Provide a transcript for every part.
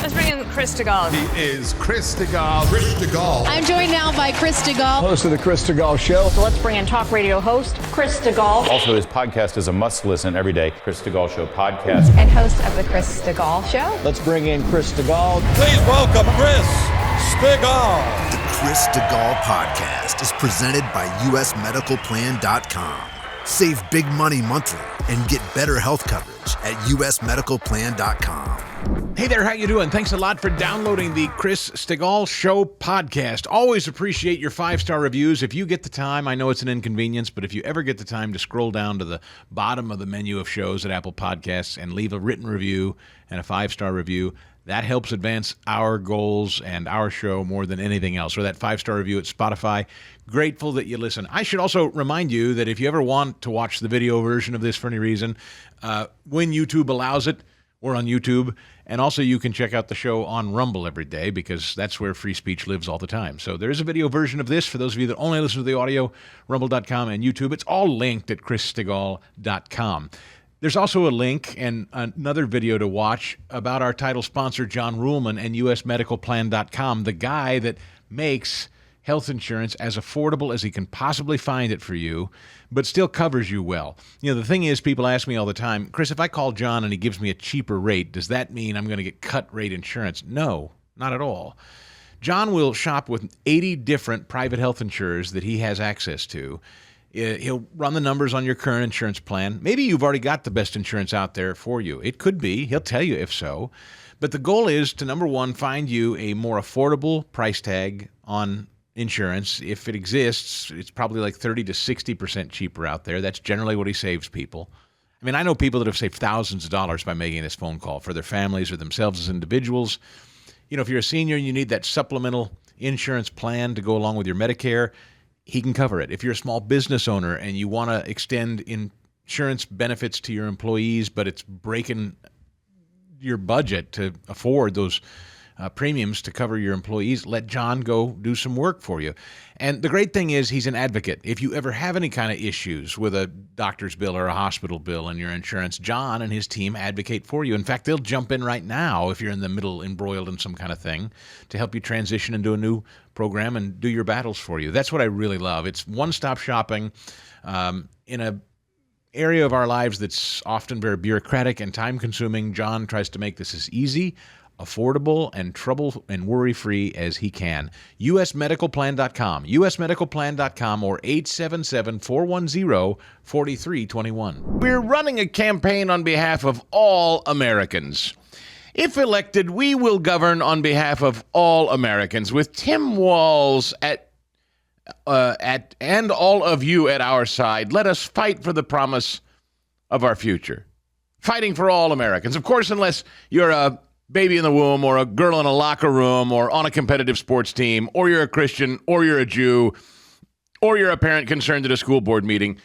Let's bring in Chris Stigall. He is Chris Stigall. Chris Stigall. I'm joined now by Chris Stigall, host of the Chris Stigall Show. So let's bring in talk radio host Chris Stigall. Also, his podcast is a must-listen every day. Chris Stigall Show podcast. And host of the Chris Stigall Show. Let's bring in Chris Stigall. Please welcome Chris Stigall. The Chris Stigall podcast is presented by usmedicalplan.com. Save big money monthly and get better health coverage at usmedicalplan.com. Hey there, how you doing? Thanks a lot for downloading the Chris Stigall Show podcast. Always appreciate your 5-star reviews. If you get the time, I know it's an inconvenience, but if you ever get the time to scroll down to the bottom of the menu of shows at Apple Podcasts and leave a written review and a 5-star review, that helps advance our goals and our show more than anything else. Or that 5-star review at Spotify. Grateful that you listen. I should also remind you that if you ever want to watch the video version of this for any reason, when YouTube allows it, we're on YouTube. And also you can check out the show on Rumble every day because that's where free speech lives all the time. So there is a video version of this for those of you that only listen to the audio, rumble.com and YouTube. It's all linked at chrisstigall.com. There's also a link and another video to watch about our title sponsor, John Ruhlman, and usmedicalplan.com, the guy that makes health insurance as affordable as he can possibly find it for you, but still covers you well. You know, the thing is, people ask me all the time, Chris, if I call John and he gives me a cheaper rate, does that mean I'm going to get cut rate insurance? No, not at all. John will shop with 80 different private health insurers that he has access to. He'll run the numbers on your current insurance plan. Maybe you've already got the best insurance out there for you. It could be. He'll tell you if so. But the goal is to, number one, find you a more affordable price tag on insurance. If it exists, it's probably like 30 to 60% cheaper out there. That's generally what he saves people. I mean, I know people that have saved thousands of dollars by making this phone call for their families or themselves as individuals. You know, if you're a senior and you need that supplemental insurance plan to go along with your Medicare, he can cover it. If you're a small business owner and you want to extend insurance benefits to your employees, but it's breaking your budget to afford those premiums to cover your employees, let John go do some work for you. And the great thing is he's an advocate. If you ever have any kind of issues with a doctor's bill or a hospital bill and your insurance, John and his team advocate for you. In fact, they'll jump in right now if you're in the middle embroiled in some kind of thing to help you transition into a new program and do your battles for you. That's what I really love. It's one-stop shopping in a area of our lives that's often very bureaucratic and time-consuming. John tries to make this as easy, affordable, and trouble and worry-free as he can. usmedicalplan.com, usmedicalplan.com, or 877-410-4321. We're running a campaign on behalf of all Americans. If elected, we will govern on behalf of all Americans. With Tim Walz and all of you at our side, let us fight for the promise of our future. Fighting for all Americans. Of course, unless you're a baby in the womb or a girl in a locker room or on a competitive sports team, or you're a Christian, or you're a Jew, or you're a parent concerned at a school board meeting.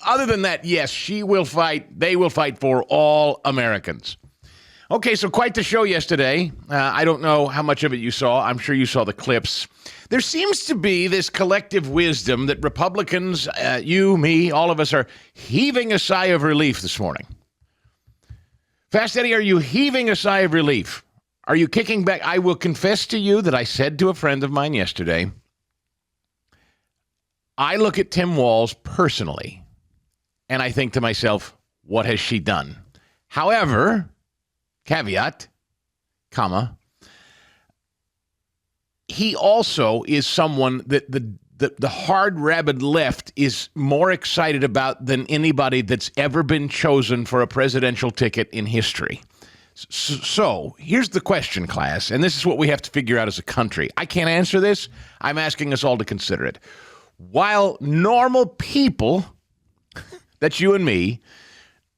Other than that, yes, she will fight. They will fight for all Americans. Okay, so quite the show yesterday. I don't know how much of it you saw. I'm sure you saw the clips. There seems to be this collective wisdom that Republicans, you, me, all of us are heaving a sigh of relief this morning. Fast Eddie, are you heaving a sigh of relief? Are you kicking back? I will confess to you that I said to a friend of mine yesterday, I look at Tim Walz personally, and I think to myself, what has she done? However, caveat, comma, he also is someone that the hard rabid left is more excited about than anybody that's ever been chosen for a presidential ticket in history. So here's the question, class, and this is what we have to figure out as a country. I can't answer this. I'm asking us all to consider it. While normal people, that's you and me,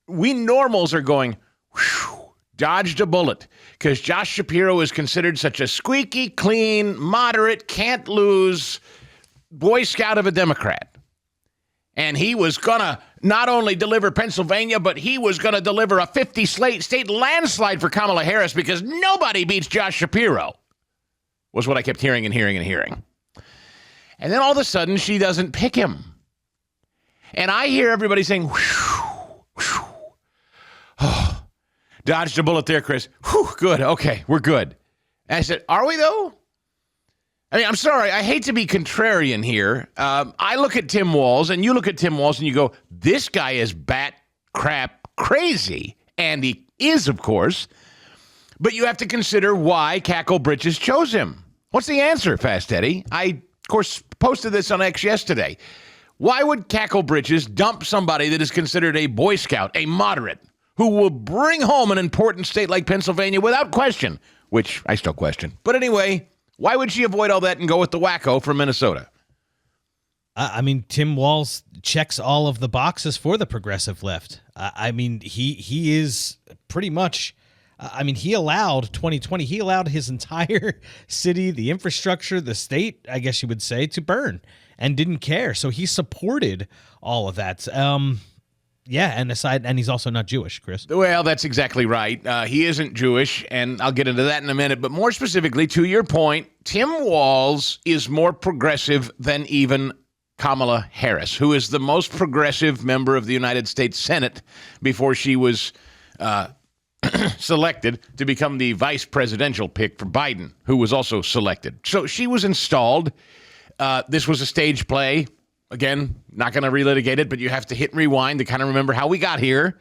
we normals are going, whew, dodged a bullet, because Josh Shapiro is considered such a squeaky clean, moderate, can't lose Boy Scout of a Democrat. And he was going to not only deliver Pennsylvania, but he was going to deliver a 50-state landslide for Kamala Harris because nobody beats Josh Shapiro, was what I kept hearing and hearing and hearing. And then all of a sudden, she doesn't pick him. And I hear everybody saying, whew, whew. Oh, Dodged a bullet there, Chris. Whew, good. Okay, we're good. And I said, are we, though? I mean, I'm sorry. I hate to be contrarian here. I look at Tim Walz, and you look at Tim Walz, and you go, this guy is bat crap crazy. And he is, of course. But you have to consider why Cackle Britches chose him. What's the answer, Fast Eddie? I, of course, posted this on X yesterday. Why would Cackle Britches dump somebody that is considered a Boy Scout, a moderate, who will bring home an important state like Pennsylvania without question, which I still question. But anyway, why would she avoid all that and go with the wacko from Minnesota? I mean, Tim Walz checks all of the boxes for the progressive left. I mean, he is pretty much... he allowed 2020, he allowed his entire city, the infrastructure, the state, I guess you would say, to burn and didn't care. So he supported all of that. And he's also not Jewish, Chris. Well, that's exactly right. He isn't Jewish, and I'll get into that in a minute. But more specifically, to your point, Tim Walz is more progressive than even Kamala Harris, who is the most progressive member of the United States Senate before she was selected to become the vice presidential pick for Biden, who was also selected. So she was installed. This was a stage play. Again, not going to relitigate it, but you have to hit rewind to kind of remember how we got here.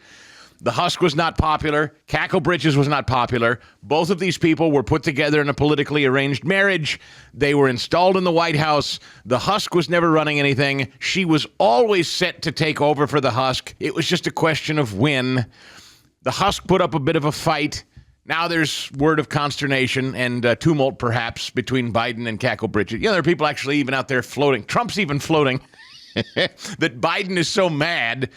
The Husk was not popular. Cackle Britches was not popular. Both of these people were put together in a politically arranged marriage. They were installed in the White House. The Husk was never running anything. She was always set to take over for the Husk. It was just a question of when. The Husk put up a bit of a fight. Now there's word of consternation and tumult, perhaps, between Biden and Cackle Britches. There are people actually even out there floating. Trump's even floating that Biden is so mad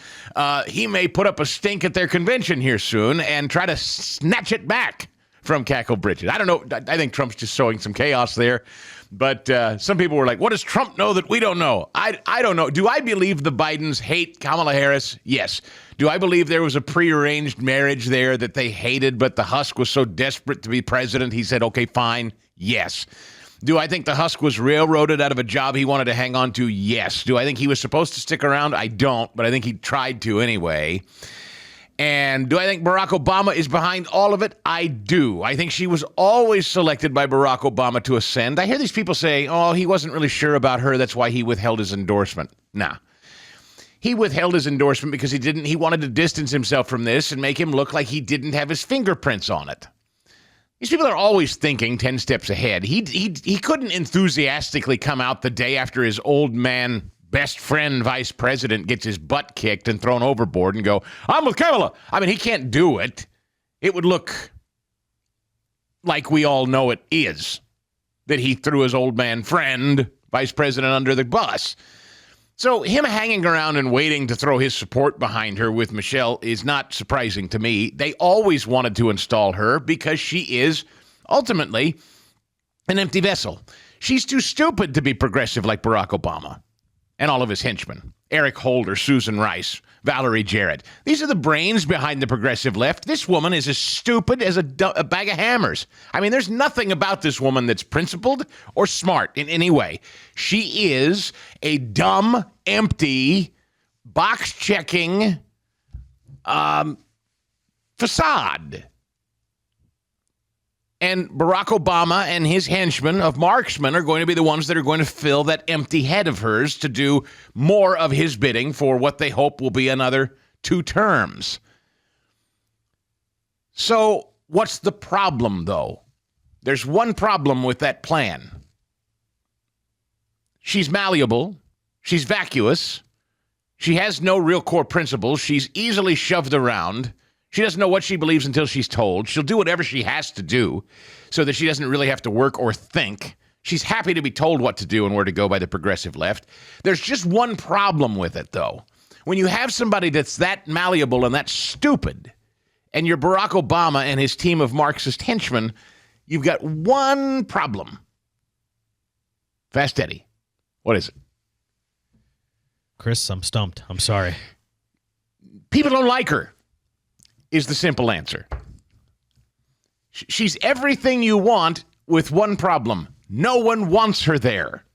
he may put up a stink at their convention here soon and try to snatch it back from Cackle Britches. I don't know. I think Trump's just sowing some chaos there. But some people were like, what does Trump know that we don't know? I don't know. Do I believe the Bidens hate Kamala Harris? Yes. Do I believe there was a prearranged marriage there that they hated, but the Husk was so desperate to be president, he said, okay, fine. Yes. Do I think the Husk was railroaded out of a job he wanted to hang on to? Yes. Do I think he was supposed to stick around? I don't, but I think he tried to anyway. And do I think Barack Obama is behind all of it? I do. I think she was always selected by Barack Obama to ascend. I hear these people say, oh, he wasn't really sure about her. That's why he withheld his endorsement. Nah. He withheld his endorsement because he wanted to distance himself from this and make him look like he didn't have his fingerprints on it. These people are always thinking 10 steps ahead. He couldn't enthusiastically come out the day after his old man best friend vice president gets his butt kicked and thrown overboard and go, I'm with Kamala. I mean, he can't do it. It would look like we all know it is, that he threw his old man friend, vice president, under the bus. So him hanging around and waiting to throw his support behind her with Michelle is not surprising to me. They always wanted to install her because she is ultimately an empty vessel. She's too stupid to be progressive like Barack Obama and all of his henchmen. Eric Holder, Susan Rice, Valerie Jarrett. These are the brains behind the progressive left. This woman is as stupid as a bag of hammers. I mean, there's nothing about this woman that's principled or smart in any way. She is a dumb, empty, box-checking facade. And Barack Obama and his henchmen of marksmen are going to be the ones that are going to fill that empty head of hers to do more of his bidding for what they hope will be another 2 terms. So what's the problem, though? There's one problem with that plan. She's malleable. She's vacuous. She has no real core principles. She's easily shoved around. She doesn't know what she believes until she's told. She'll do whatever she has to do so that she doesn't really have to work or think. She's happy to be told what to do and where to go by the progressive left. There's just one problem with it, though. When you have somebody that's that malleable and that stupid, and you're Barack Obama and his team of Marxist henchmen, you've got one problem. Fast Eddie, what is it? Chris, I'm stumped. I'm sorry. People don't like her. Is the simple answer. She's everything you want with one problem. No one wants her there.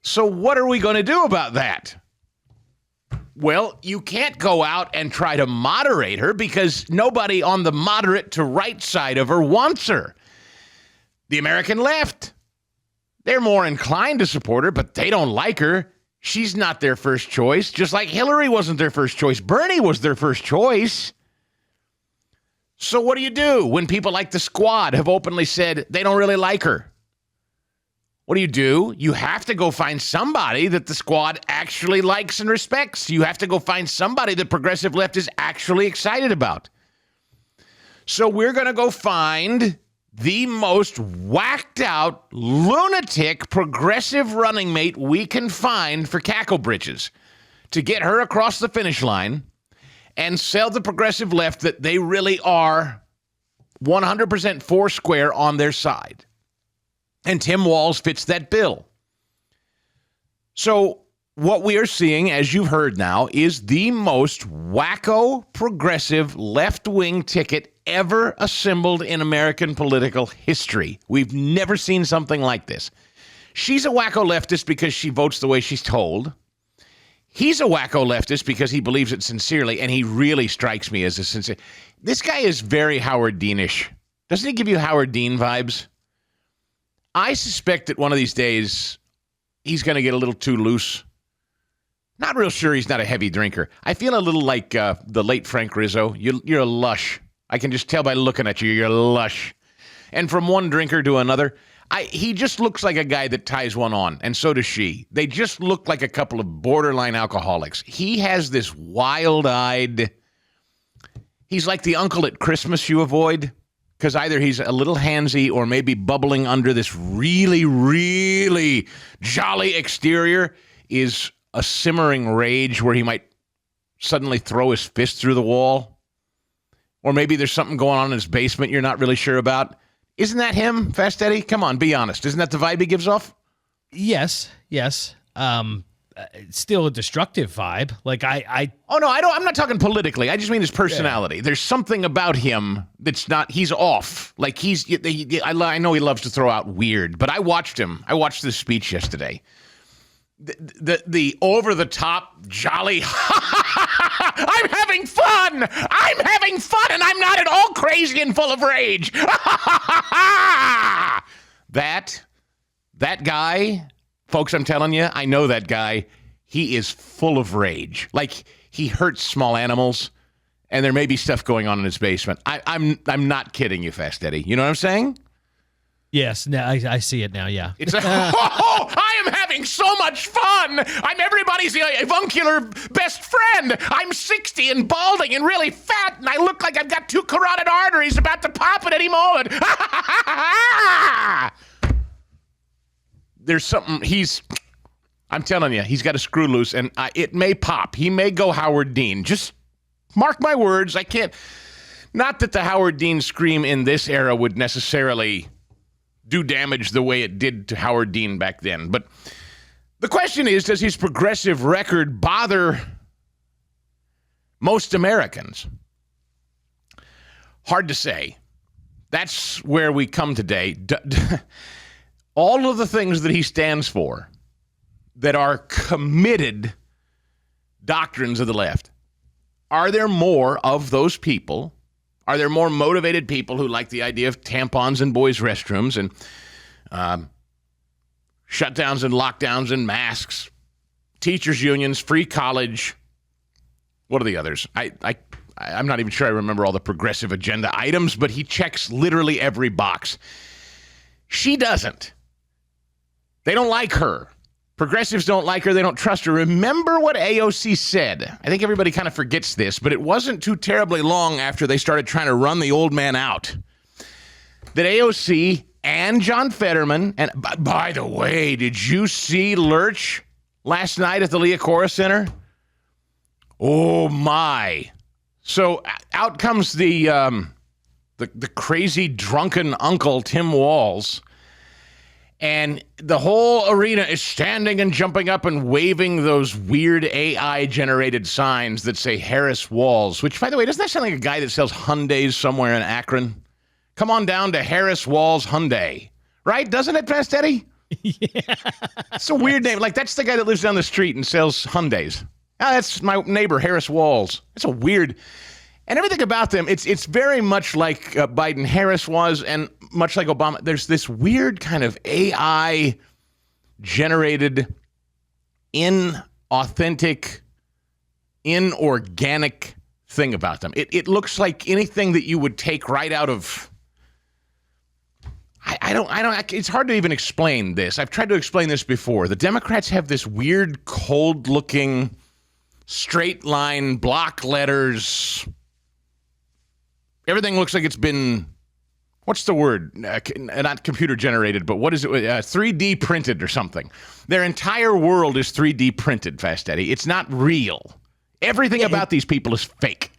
So what are we going to do about that? Well, you can't go out and try to moderate her because nobody on the moderate to right side of her wants her. The American left, they're more inclined to support her, but they don't like her. She's not their first choice, just like Hillary wasn't their first choice. Bernie was their first choice. So what do when people like the Squad have openly said they don't really like her? What do? You have to go find somebody that the Squad actually likes and respects. You have to go find somebody the progressive left is actually excited about. So we're going to go find the most whacked out, lunatic, progressive running mate we can find for cackle britches to get her across the finish line and sell the progressive left that they really are 100% foursquare on their side. And Tim Walz fits that bill. So what we are seeing, as you've heard now, is the most wacko, progressive, left-wing ticket ever assembled in American political history. We've never seen something like this. She's a wacko leftist because she votes the way she's told. He's a wacko leftist because he believes it sincerely, and he really strikes me as a sincere. This guy is very Howard Dean-ish. Doesn't he give you Howard Dean vibes? I suspect that one of these days he's going to get a little too loose. Not real sure he's not a heavy drinker. I feel a little like the late Frank Rizzo. You're a lush. I can just tell by looking at you, you're lush. And from one drinker to another, he just looks like a guy that ties one on, and so does she. They just look like a couple of borderline alcoholics. He has this wild-eyed... He's like the uncle at Christmas you avoid, because either he's a little handsy or maybe bubbling under this really, really jolly exterior is a simmering rage where he might suddenly throw his fist through the wall. Or maybe there's something going on in his basement you're not really sure about. Isn't that him, Fast Eddie? Come on, be honest. Isn't that the vibe he gives off? Yes. Still a destructive vibe. Like Oh no, I'm not talking politically. I just mean his personality. Yeah. There's something about him that's not. He's off. Like I know he loves to throw out weird, but I watched him. I watched this speech yesterday. The over the top jolly. I'm having fun. I'm having fun, and I'm not at all crazy and full of rage. That guy. Folks, I'm telling you, I know that guy. He is full of rage. Like, he hurts small animals, and there may be stuff going on in his basement. I'm not kidding you, Fast Eddie. You know what I'm saying? Yes, now I see it now, yeah. It's I am having so much fun. I'm everybody's avuncular best friend. I'm 60 and balding and really fat, and I look like I've got 2 carotid arteries about to pop at any moment. There's something I'm telling you, he's got a screw loose, and it may pop. He may go Howard Dean. Just mark my words. I can't. Not that the Howard Dean scream in this era would necessarily do damage the way it did to Howard Dean back then. But the question is, does his progressive record bother most Americans? Hard to say. That's where we come today. All of the things that he stands for that are committed doctrines of the left, are there more of those people? Are there more motivated people who like the idea of tampons in boys' restrooms and shutdowns and lockdowns and masks, teachers' unions, free college? What are the others? I'm not even sure I remember all the progressive agenda items, but he checks literally every box. She doesn't. They don't like her. Progressives don't like her. They don't trust her. Remember what AOC said. I think everybody kind of forgets this, but it wasn't too terribly long after they started trying to run the old man out that AOC and John Fetterman, and by the way, did you see Lurch last night at the Leocora Center? Oh, my. So out comes the crazy drunken uncle, Tim Walz. And the whole arena is standing and jumping up and waving those weird AI-generated signs that say Harris Walz, which, by the way, doesn't that sound like a guy that sells Hyundais somewhere in Akron? Come on down to Harris Walz Hyundai. Right? Doesn't it, Fast Eddie? Yeah. It's a weird name. Like, that's the guy that lives down the street and sells Hyundais. That's my neighbor, Harris Walz. It's a weird, and everything about them, it's very much like Biden-Harris was, and much like Obama. There's this weird kind of AI-generated, inauthentic, inorganic thing about them. It looks like anything that you would take right out of. I don't. It's hard to even explain this. I've tried to explain this before. The Democrats have this weird, cold-looking, straight line, block letters. Everything looks like it's been, what's the word? Not computer generated, but what is it? 3D printed or something. Their entire world is 3D printed, Fast Eddie. It's not real. Everything about these people is fake.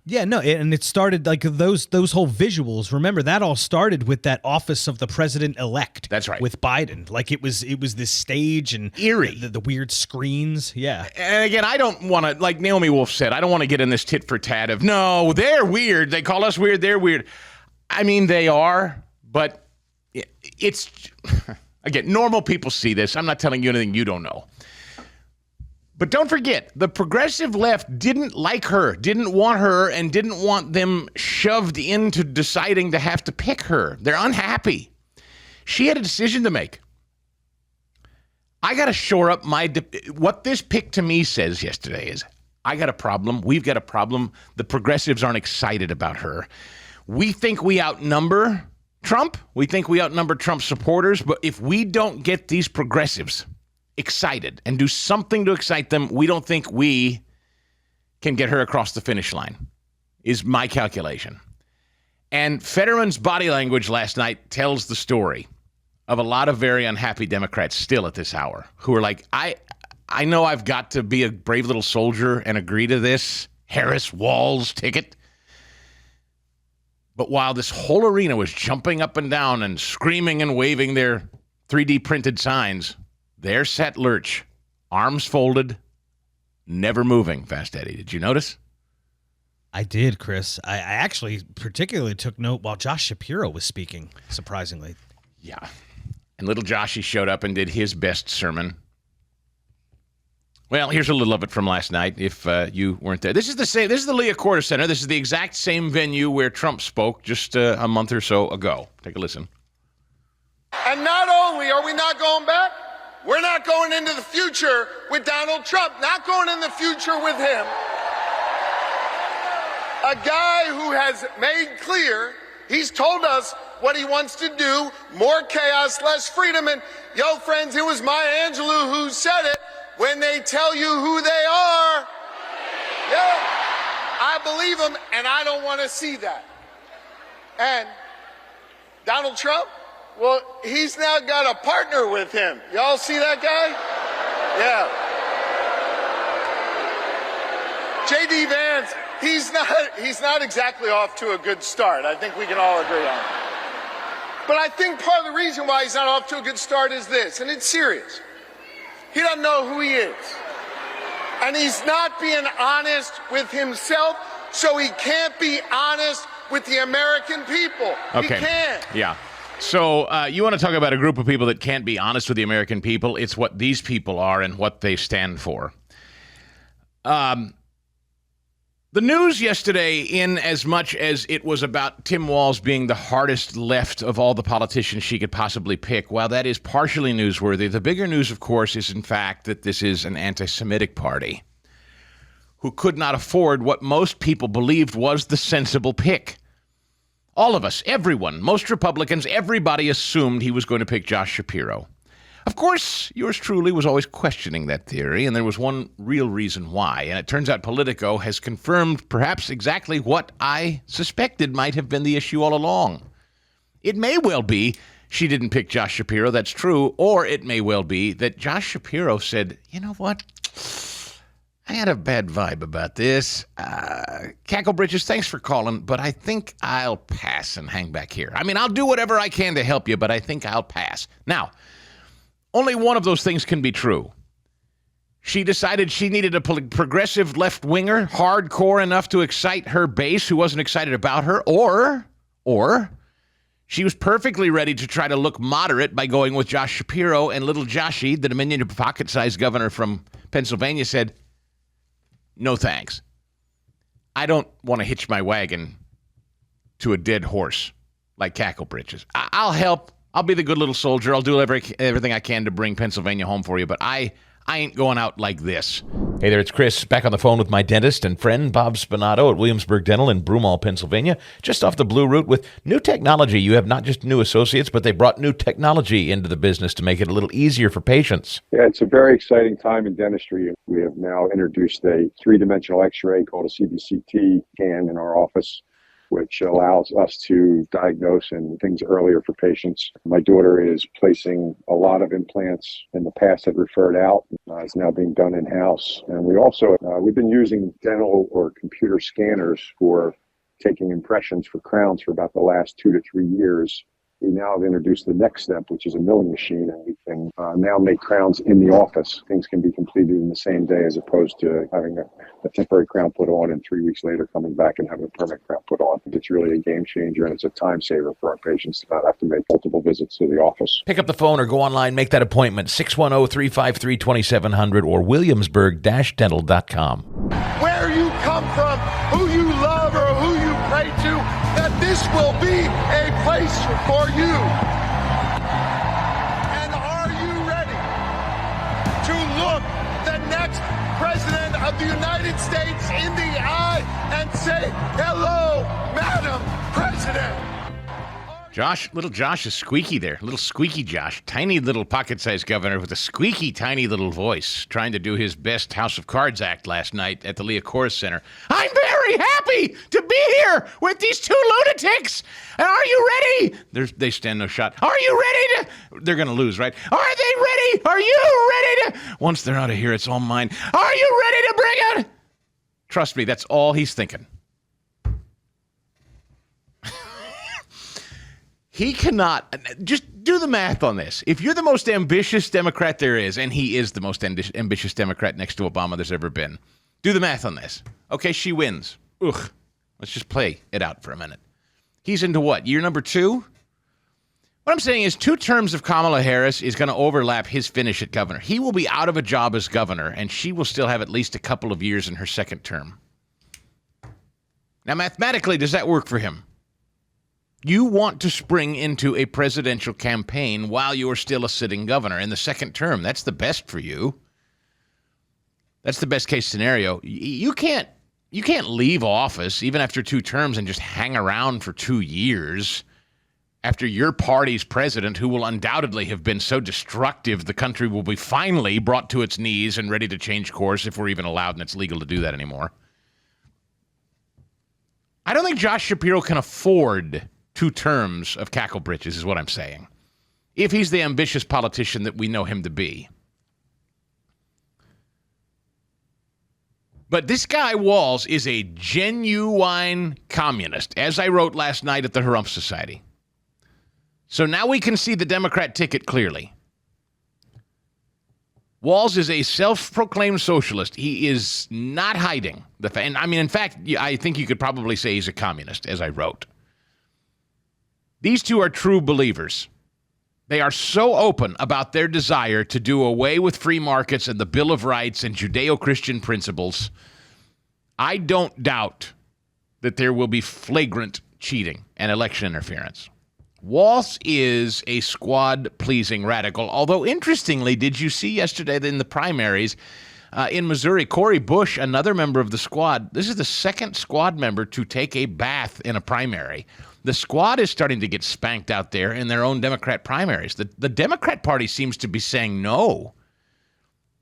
Yeah, no, and it started like those whole visuals. Remember, that all started with that office of the president-elect. That's right. With Biden. Like it was this stage and eerie. The weird screens. Yeah. And again, I don't want to, like Naomi Wolf said, I don't want to get in this tit for tat of, no, they're weird. They call us weird. They're weird. I mean, they are, but it's, again, normal people see this. I'm not telling you anything you don't know. But don't forget, the progressive left didn't like her, didn't want her, and didn't want them shoved into deciding to have to pick her. They're unhappy. She had a decision to make. I got to shore up what this pick to me says yesterday is, I got a problem. We've got a problem. The progressives aren't excited about her. We think we outnumber Trump. We think we outnumber Trump supporters. But if we don't get these progressives excited and do something to excite them, we don't think we can get her across the finish line, is my calculation. And Fetterman's body language last night tells the story of a lot of very unhappy Democrats still at this hour who are like, I know I've got to be a brave little soldier and agree to this Harris Walz ticket. But while this whole arena was jumping up and down and screaming and waving their 3D printed signs, there sat Lurch, arms folded, never moving, Fast Eddie. Did you notice? I did, Chris. I actually particularly took note while Josh Shapiro was speaking, surprisingly. Yeah. And little Joshy showed up and did his best sermon. Well, here's a little of it from last night, if you weren't there. This is the Leah Corder Center. This is the exact same venue where Trump spoke just a month or so ago. Take a listen. And not only are we not going back, we're not going into the future with Donald Trump, not going in the future with him. A guy who has made clear, he's told us what he wants to do, more chaos, less freedom. And yo, friends, it was Maya Angelou who said it, when they tell you who they are, yeah, I believe them, and I don't want to see that. And Donald Trump, well, he's now got a partner with him. Y'all see that guy? Yeah. J.D. Vance, he's not exactly off to a good start. I think we can all agree on that. But I think part of the reason why he's not off to a good start is this, and it's serious. He doesn't know who he is. And he's not being honest with himself, so he can't be honest with the American people. Okay. He can't. Yeah. So you want to talk about a group of people that can't be honest with the American people? It's what these people are and what they stand for. The news yesterday, in as much as it was about Tim Walz being the hardest left of all the politicians she could possibly pick, while that is partially newsworthy, the bigger news, of course, is in fact that this is an anti-Semitic party who could not afford what most people believed was the sensible pick. All of us, everyone, most Republicans, everybody assumed he was going to pick Josh Shapiro. Of course, yours truly was always questioning that theory, and there was one real reason why. And it turns out Politico has confirmed perhaps exactly what I suspected might have been the issue all along. It may well be she didn't pick Josh Shapiro, that's true, or it may well be that Josh Shapiro said, you know what? I had a bad vibe about this. Cackle Bridges, thanks for calling, but I think I'll pass and hang back here. I mean, I'll do whatever I can to help you, but I think I'll pass. Now, only one of those things can be true. She decided she needed a progressive left-winger, hardcore enough to excite her base who wasn't excited about her, or she was perfectly ready to try to look moderate by going with Josh Shapiro, and little Joshy, the Dominion pocket-sized governor from Pennsylvania, said, no thanks. I don't want to hitch my wagon to a dead horse like Cackle Britches. I'll help. I'll be the good little soldier. I'll do everything I can to bring Pennsylvania home for you, but I ain't going out like this. Hey there, it's Chris, back on the phone with my dentist and friend Bob Spinato at Williamsburg Dental in Broomall, Pennsylvania, just off the Blue Route with new technology. You have not just new associates, but they brought new technology into the business to make it a little easier for patients. Yeah, it's a very exciting time in dentistry. We have now introduced a three-dimensional x-ray called a CBCT scan in our office, which allows us to diagnose and things earlier for patients. My daughter is placing a lot of implants in the past that referred out. It's now being done in-house. And we also, we've been using dental or computer scanners for taking impressions for crowns for about the last 2 to 3 years. We now have introduced the next step, which is a milling machine, and we can now make crowns in the office. Things can be completed in the same day as opposed to having a temporary crown put on and 3 weeks later coming back and having a permanent crown put on. It's really a game changer, and it's a time saver for our patients to not have to make multiple visits to the office. Pick up the phone or go online, make that appointment, 610-353-2700 or williamsburg-dental.com. Where you come from, who you love or who you pray to, that this will be a place for you. And are you ready to look the next president of the United States in the eye and say, hello, Madam President? Little Josh is squeaky there. Little squeaky Josh. Tiny little pocket-sized governor with a squeaky tiny little voice trying to do his best House of Cards act last night at the Leah Corrs Center. I'm very happy to be here with these two lunatics. And are you ready? They stand no shot. Are you ready to... They're going to lose, right? Are they ready? Are you ready to... Once they're out of here, it's all mine. Are you ready to bring it? Trust me, that's all he's thinking. He cannot, just do the math on this. If you're the most ambitious Democrat there is, and he is the most ambitious Democrat next to Obama there's ever been, do the math on this. Okay, she wins. Ugh. Let's just play it out for a minute. He's into what, year number 2? What I'm saying is 2 terms of Kamala Harris is going to overlap his finish at governor. He will be out of a job as governor, and she will still have at least a couple of years in her second term. Now, mathematically, does that work for him? You want to spring into a presidential campaign while you're still a sitting governor in the second term. That's the best for you. That's the best case scenario. You can't leave office even after 2 terms and just hang around for 2 years after your party's president, who will undoubtedly have been so destructive the country will be finally brought to its knees and ready to change course if we're even allowed and it's legal to do that anymore. I don't think Josh Shapiro can afford 2 terms of cackle britches is what I'm saying, if he's the ambitious politician that we know him to be. But this guy Walz is a genuine communist, as I wrote last night at the Harumph Society. So now we can see the Democrat ticket clearly. Walz is a self-proclaimed socialist. He is not hiding the fact. And I mean, in fact, I think you could probably say he's a communist, as I wrote. These two are true believers. They are so open about their desire to do away with free markets and the Bill of Rights and Judeo-Christian principles. I don't doubt that there will be flagrant cheating and election interference. Walz is a squad-pleasing radical, although interestingly, did you see yesterday in the primaries in Missouri, Cori Bush, another member of the squad, this is the second squad member to take a bath in a primary. The squad is starting to get spanked out there in their own Democrat primaries. The Democrat Party seems to be saying no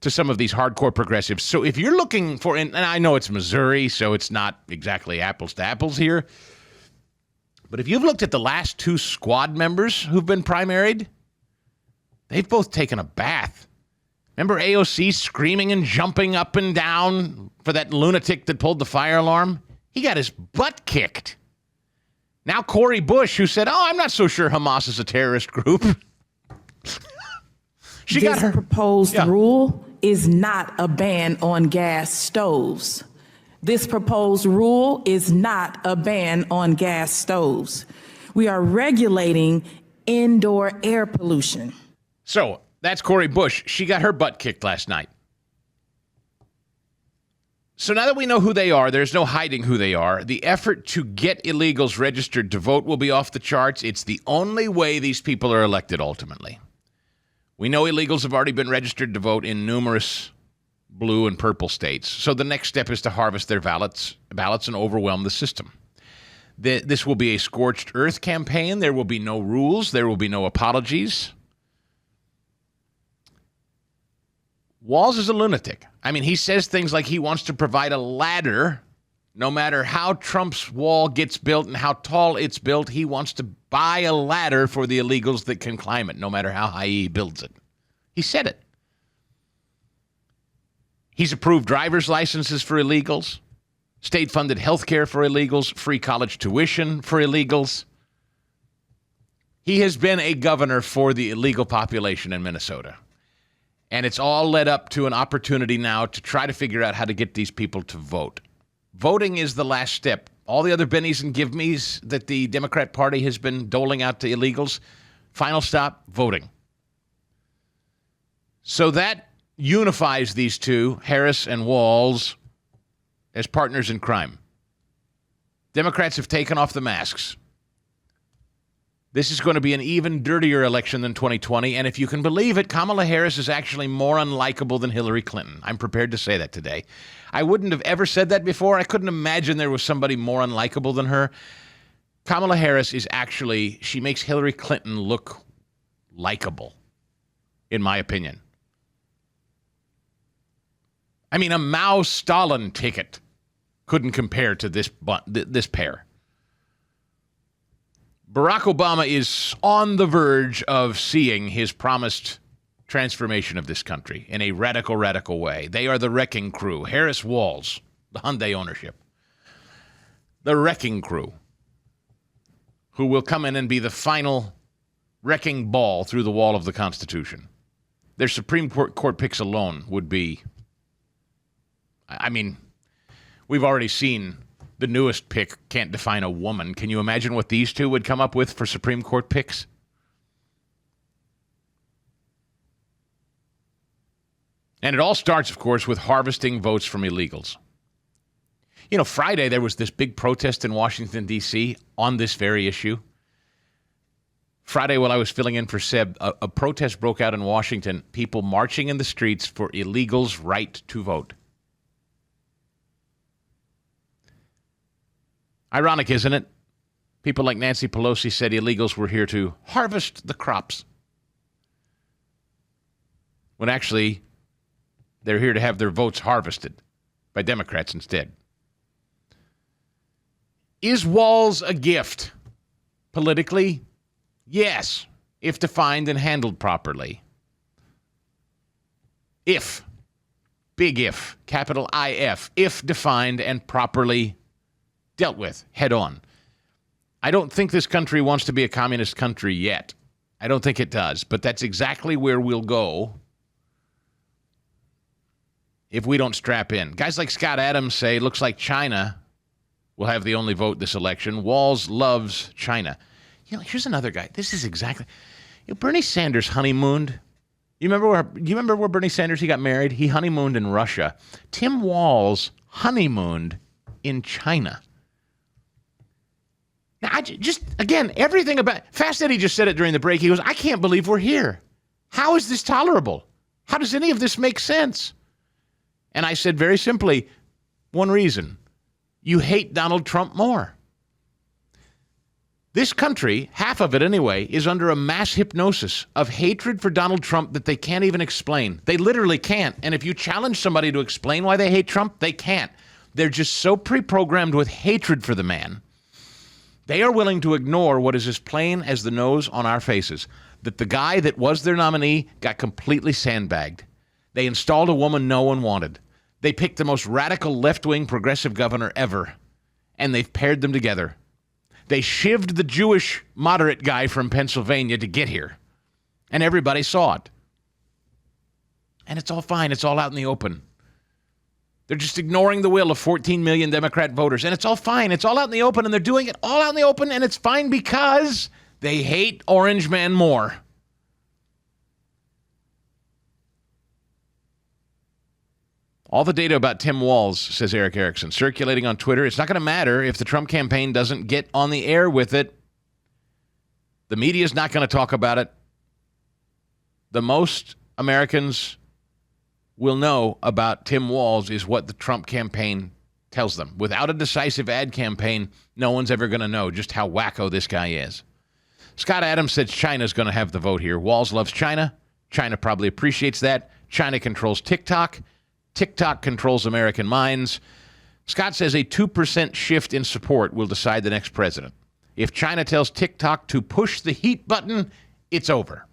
to some of these hardcore progressives. So if you're looking for, and I know it's Missouri, so it's not exactly apples to apples here, but if you've looked at the last 2 squad members who've been primaried, they've both taken a bath. Remember AOC screaming and jumping up and down for that lunatic that pulled the fire alarm? He got his butt kicked. Now Cori Bush, who said, I'm not so sure Hamas is a terrorist group. This proposed rule is not a ban on gas stoves. This proposed rule is not a ban on gas stoves. We are regulating indoor air pollution. So that's Cori Bush. She got her butt kicked last night. So now that we know who they are, there's no hiding who they are. The effort to get illegals registered to vote will be off the charts. It's the only way these people are elected ultimately. We know illegals have already been registered to vote in numerous blue and purple states. So the next step is to harvest their ballots and overwhelm the system. This will be a scorched earth campaign. There will be no rules. There will be no apologies. Walz is a lunatic. I mean, he says things like he wants to provide a ladder. No matter how Trump's wall gets built and how tall it's built, he wants to buy a ladder for the illegals that can climb it, no matter how high he builds it. He said it. He's approved driver's licenses for illegals, state-funded health care for illegals, free college tuition for illegals. He has been a governor for the illegal population in Minnesota. And it's all led up to an opportunity now to try to figure out how to get these people to vote. Voting is the last step. All the other bennies and give-me's that the Democrat Party has been doling out to illegals, final stop, voting. So that unifies these two, Harris and Walz, as partners in crime. Democrats have taken off the masks. This is going to be an even dirtier election than 2020, and if you can believe it, Kamala Harris is actually more unlikable than Hillary Clinton. I'm prepared to say that today. I wouldn't have ever said that before. I couldn't imagine there was somebody more unlikable than her. Kamala Harris is actually, she makes Hillary Clinton look likable, in my opinion. I mean, a Mao Stalin ticket couldn't compare to this pair. Barack Obama is on the verge of seeing his promised transformation of this country in a radical, radical way. They are the wrecking crew. Harris Walz, the Hyundai ownership. The wrecking crew, who will come in and be the final wrecking ball through the wall of the Constitution. Their Supreme Court picks alone would be, I mean, we've already seen the newest pick can't define a woman. Can you imagine what these two would come up with for Supreme Court picks? And it all starts, of course, with harvesting votes from illegals. You know, Friday there was this big protest in Washington, D.C. on this very issue. Friday, while I was filling in for Seb, a protest broke out in Washington, people marching in the streets for illegals' right to vote. Ironic, isn't it? People like Nancy Pelosi said illegals were here to harvest the crops, when actually they're here to have their votes harvested by Democrats instead. Is Walz a gift? Politically, yes, if defined and handled properly. If, big if, capital IF, if defined and properly dealt with head on. I don't think this country wants to be a communist country yet. I don't think it does, but that's exactly where we'll go if we don't strap in. Guys like Scott Adams say, looks like China will have the only vote this election. Walz loves China. You know, here's another guy. This is exactly, Bernie Sanders honeymooned. You remember where Bernie Sanders, he got married? He honeymooned in Russia. Tim Walz honeymooned in China. Now, again, everything about, Fast Eddie just said it during the break. He goes, I can't believe we're here. How is this tolerable? How does any of this make sense? And I said very simply, one reason. You hate Donald Trump more. This country, half of it anyway, is under a mass hypnosis of hatred for Donald Trump that they can't even explain. They literally can't. And if you challenge somebody to explain why they hate Trump, they can't. They're just so pre-programmed with hatred for the man. They are willing to ignore what is as plain as the nose on our faces, that the guy that was their nominee got completely sandbagged. They installed a woman no one wanted. They picked the most radical left-wing progressive governor ever, and they've paired them together. They shivved the Jewish moderate guy from Pennsylvania to get here, and everybody saw it. And it's all fine. It's all out in the open. They're just ignoring the will of 14 million Democrat voters. And it's all fine. It's all out in the open, and they're doing it all out in the open, and it's fine because they hate Orange Man more. All the data about Tim Walz, says Eric Erickson, circulating on Twitter. It's not going to matter if the Trump campaign doesn't get on the air with it. The media is not going to talk about it. The most Americans will know about Tim Walz is what the Trump campaign tells them. Without a decisive ad campaign, no one's ever going to know just how wacko this guy is. Scott Adams says China's going to have the vote here. Walz loves China. China probably appreciates that. China controls TikTok. TikTok controls American minds. Scott says a 2% shift in support will decide the next president. If China tells TikTok to push the heat button, it's over.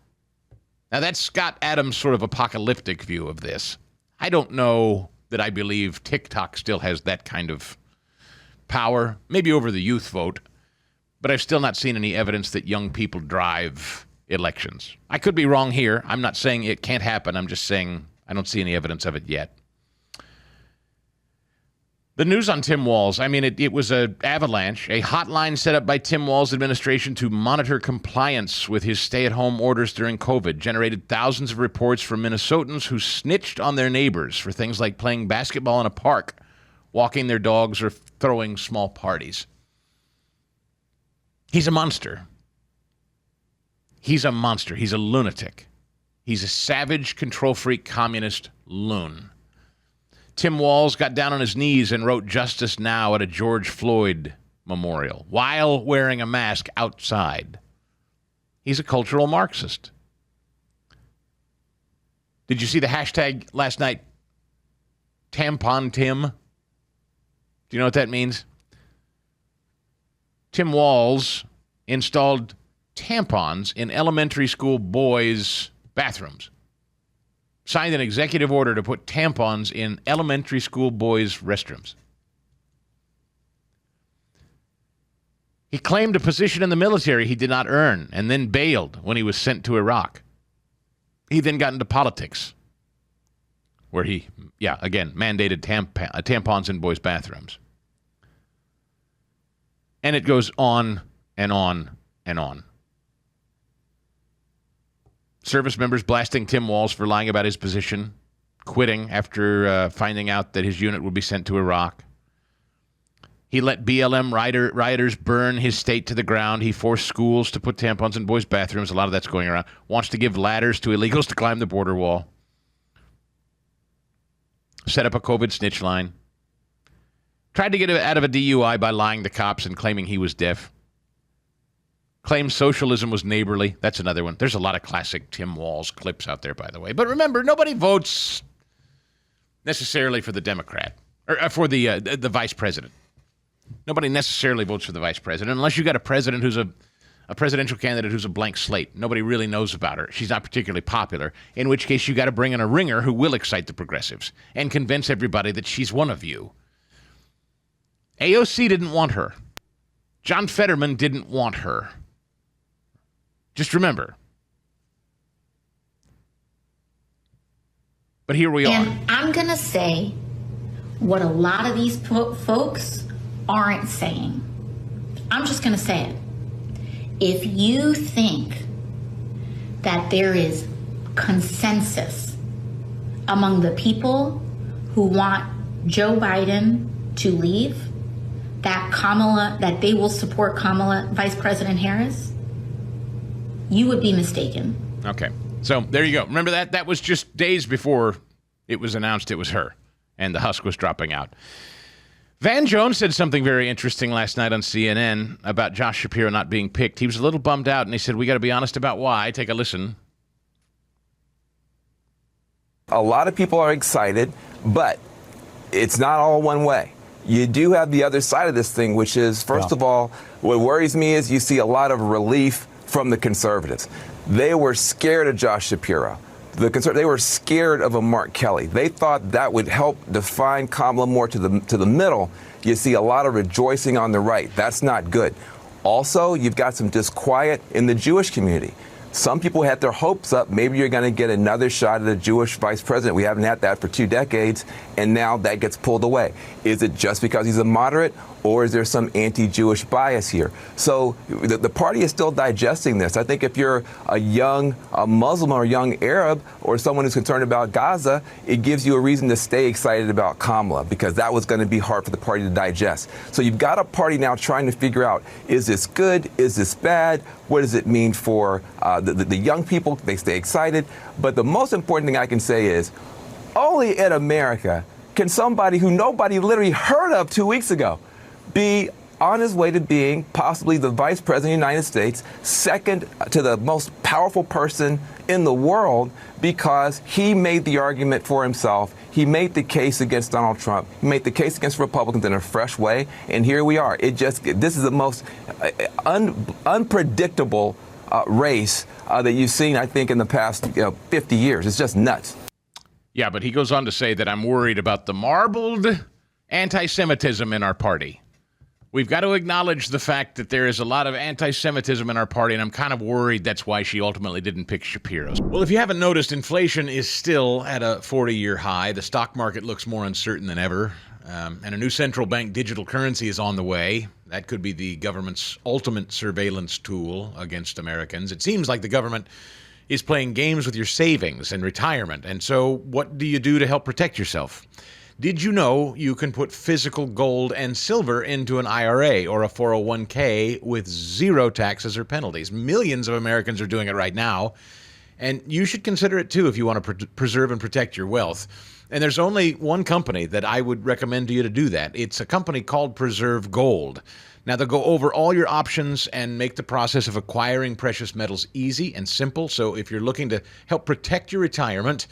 Now, that's Scott Adams' sort of apocalyptic view of this. I don't know that I believe TikTok still has that kind of power, maybe over the youth vote, but I've still not seen any evidence that young people drive elections. I could be wrong here. I'm not saying it can't happen. I'm just saying I don't see any evidence of it yet. The news on Tim Walz, I mean, it was an avalanche, a hotline set up by Tim Walz administration to monitor compliance with his stay-at-home orders during COVID, generated thousands of reports from Minnesotans who snitched on their neighbors for things like playing basketball in a park, walking their dogs, or throwing small parties. He's a monster. He's a monster. He's a lunatic. He's a savage, control-freak, communist loon. Tim Walz got down on his knees and wrote "Justice Now" at a George Floyd memorial while wearing a mask outside. He's a cultural Marxist. Did you see the hashtag last night? Tampon Tim. Do you know what that means? Tim Walz installed tampons in elementary school boys' bathrooms. Signed an executive order to put tampons in elementary school boys' restrooms. He claimed a position in the military he did not earn and then bailed when he was sent to Iraq. He then got into politics, where he, again, mandated tampons in boys' bathrooms. And it goes on and on and on. Service members blasting Tim Walz for lying about his position, quitting after finding out that his unit would be sent to Iraq. He let BLM rioters burn his state to the ground. He forced schools to put tampons in boys' bathrooms. A lot of that's going around. Wants to give ladders to illegals to climb the border wall. Set up a COVID snitch line. Tried to get out of a DUI by lying to cops and claiming he was deaf. Claims socialism was neighborly. That's another one. There's a lot of classic Tim Walz clips out there, by the way. But remember, nobody votes necessarily for the Democrat or for the vice president. Nobody necessarily votes for the vice president unless you got a president who's a presidential candidate who's a blank slate. Nobody really knows about her. She's not particularly popular, in which case you got to bring in a ringer who will excite the progressives and convince everybody that she's one of you. AOC didn't want her. John Fetterman didn't want her. Just remember. But here we are. And I'm going to say what a lot of these folks aren't saying. I'm just going to say it. If you think that there is consensus among the people who want Joe Biden to leave, that they will support Kamala, Vice President Harris, you would be mistaken. Okay. So there you go. Remember that? That was just days before it was announced it was her and the husk was dropping out. Van Jones said something very interesting last night on CNN about Josh Shapiro not being picked. He was a little bummed out, and he said, we got to be honest about why. Take a listen. A lot of people are excited, but it's not all one way. You do have the other side of this thing, which is, first of all, what worries me is you see a lot of relief from the conservatives. They were scared of Josh Shapiro. They were scared of a Mark Kelly. They thought that would help define Kamala more to the middle. You see a lot of rejoicing on the right. That's not good. Also, you've got some disquiet in the Jewish community. Some people had their hopes up. Maybe you're going to get another shot at a Jewish vice president. We haven't had that for 2 decades, and now that gets pulled away. Is it just because he's a moderate, or is there some anti-Jewish bias here? So the party is still digesting this. I think if you're a Muslim or a young Arab or someone who's concerned about Gaza, it gives you a reason to stay excited about Kamala, because that was going to be hard for the party to digest. So you've got a party now trying to figure out, is this good? Is this bad? What does it mean for the young people? They stay excited. But the most important thing I can say is, only in America can somebody who nobody literally heard of 2 weeks ago be on his way to being possibly the vice president of the United States, second to the most powerful person in the world, because he made the argument for himself. He made the case against Donald Trump. He made the case against Republicans in a fresh way. And here we are. This is the most unpredictable race that you've seen, I think, in the past 50 years. It's just nuts. Yeah, but he goes on to say that I'm worried about the marbled anti-Semitism in our party. We've got to acknowledge the fact that there is a lot of anti-Semitism in our party, and I'm kind of worried that's why she ultimately didn't pick Shapiro's. Well, if you haven't noticed, inflation is still at a 40-year high. The stock market looks more uncertain than ever, and a new central bank digital currency is on the way. That could be the government's ultimate surveillance tool against Americans. It seems like the government is playing games with your savings and retirement. And so what do you do to help protect yourself? Did you know you can put physical gold and silver into an IRA or a 401k with zero taxes or penalties? Millions of Americans are doing it right now. And you should consider it too if you want to preserve and protect your wealth. And there's only one company that I would recommend to you to do that. It's a company called Preserve Gold. Now, they'll go over all your options and make the process of acquiring precious metals easy and simple. So if you're looking to help protect your retirement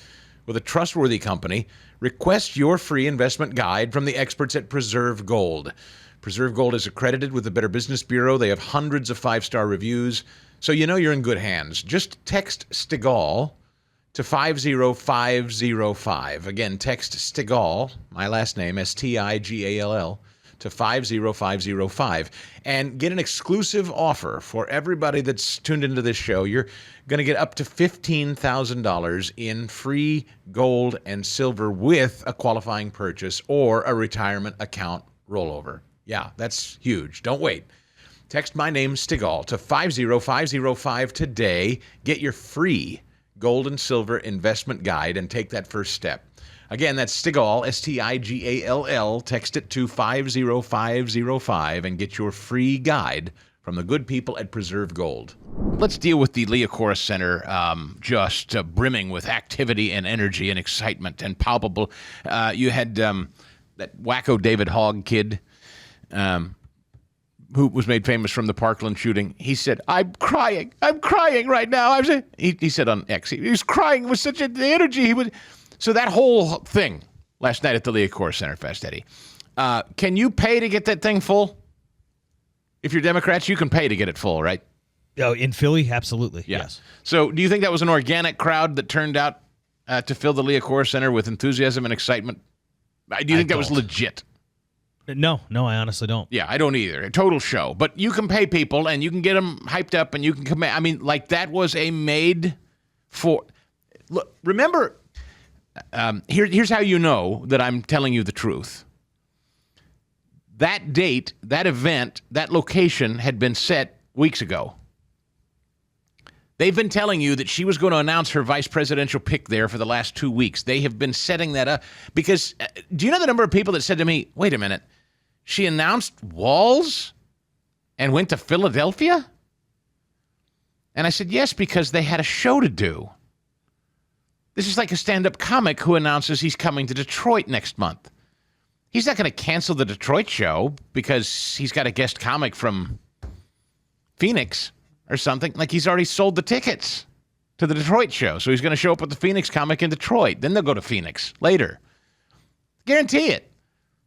with a trustworthy company, request your free investment guide from the experts at Preserve Gold. Preserve Gold is accredited with the Better Business Bureau. They have hundreds of 5-star reviews, so you know you're in good hands. Just text Stigall to 50505. Again, text Stigall, my last name, Stigall, to 50505 and get an exclusive offer for everybody that's tuned into this show. You're going to get up to $15,000 in free gold and silver with a qualifying purchase or a retirement account rollover. Yeah, that's huge. Don't wait. Text my name, Stigall, to 50505 today. Get your free gold and silver investment guide and take that first step. Again, that's Stigall, Stigall. Text it to 50505 and get your free guide from the good people at Preserve Gold. Let's deal with the Leah Corus Center, just brimming with activity and energy and excitement and palpable. You had that wacko David Hogg kid who was made famous from the Parkland shooting. He said, I'm crying right now. He said on X, he was crying with such the energy he would. So that whole thing last night at the Leah Corus Center Fest, Eddie, can you pay to get that thing full? If you're Democrats, you can pay to get it full, right? Oh, in Philly? Absolutely. Yeah. Yes. So do you think that was an organic crowd that turned out to fill the Leah Corus Center with enthusiasm and excitement? Do you think that was legit? No, I honestly don't. Yeah, I don't either. A total show. But you can pay people and you can get them hyped up and you can come. I mean, like that was a made for. Look, remember. Here's how you know that I'm telling you the truth. That date, that event, that location had been set weeks ago. They've been telling you that she was going to announce her vice presidential pick there for the last 2 weeks. They have been setting that up because do you know the number of people that said to me, wait a minute, she announced Walz and went to Philadelphia? And I said, yes, because they had a show to do. This is like a stand-up comic who announces he's coming to Detroit next month. He's not going to cancel the Detroit show because he's got a guest comic from Phoenix or something. Like he's already sold the tickets to the Detroit show. So he's going to show up with the Phoenix comic in Detroit. Then they'll go to Phoenix later. Guarantee it.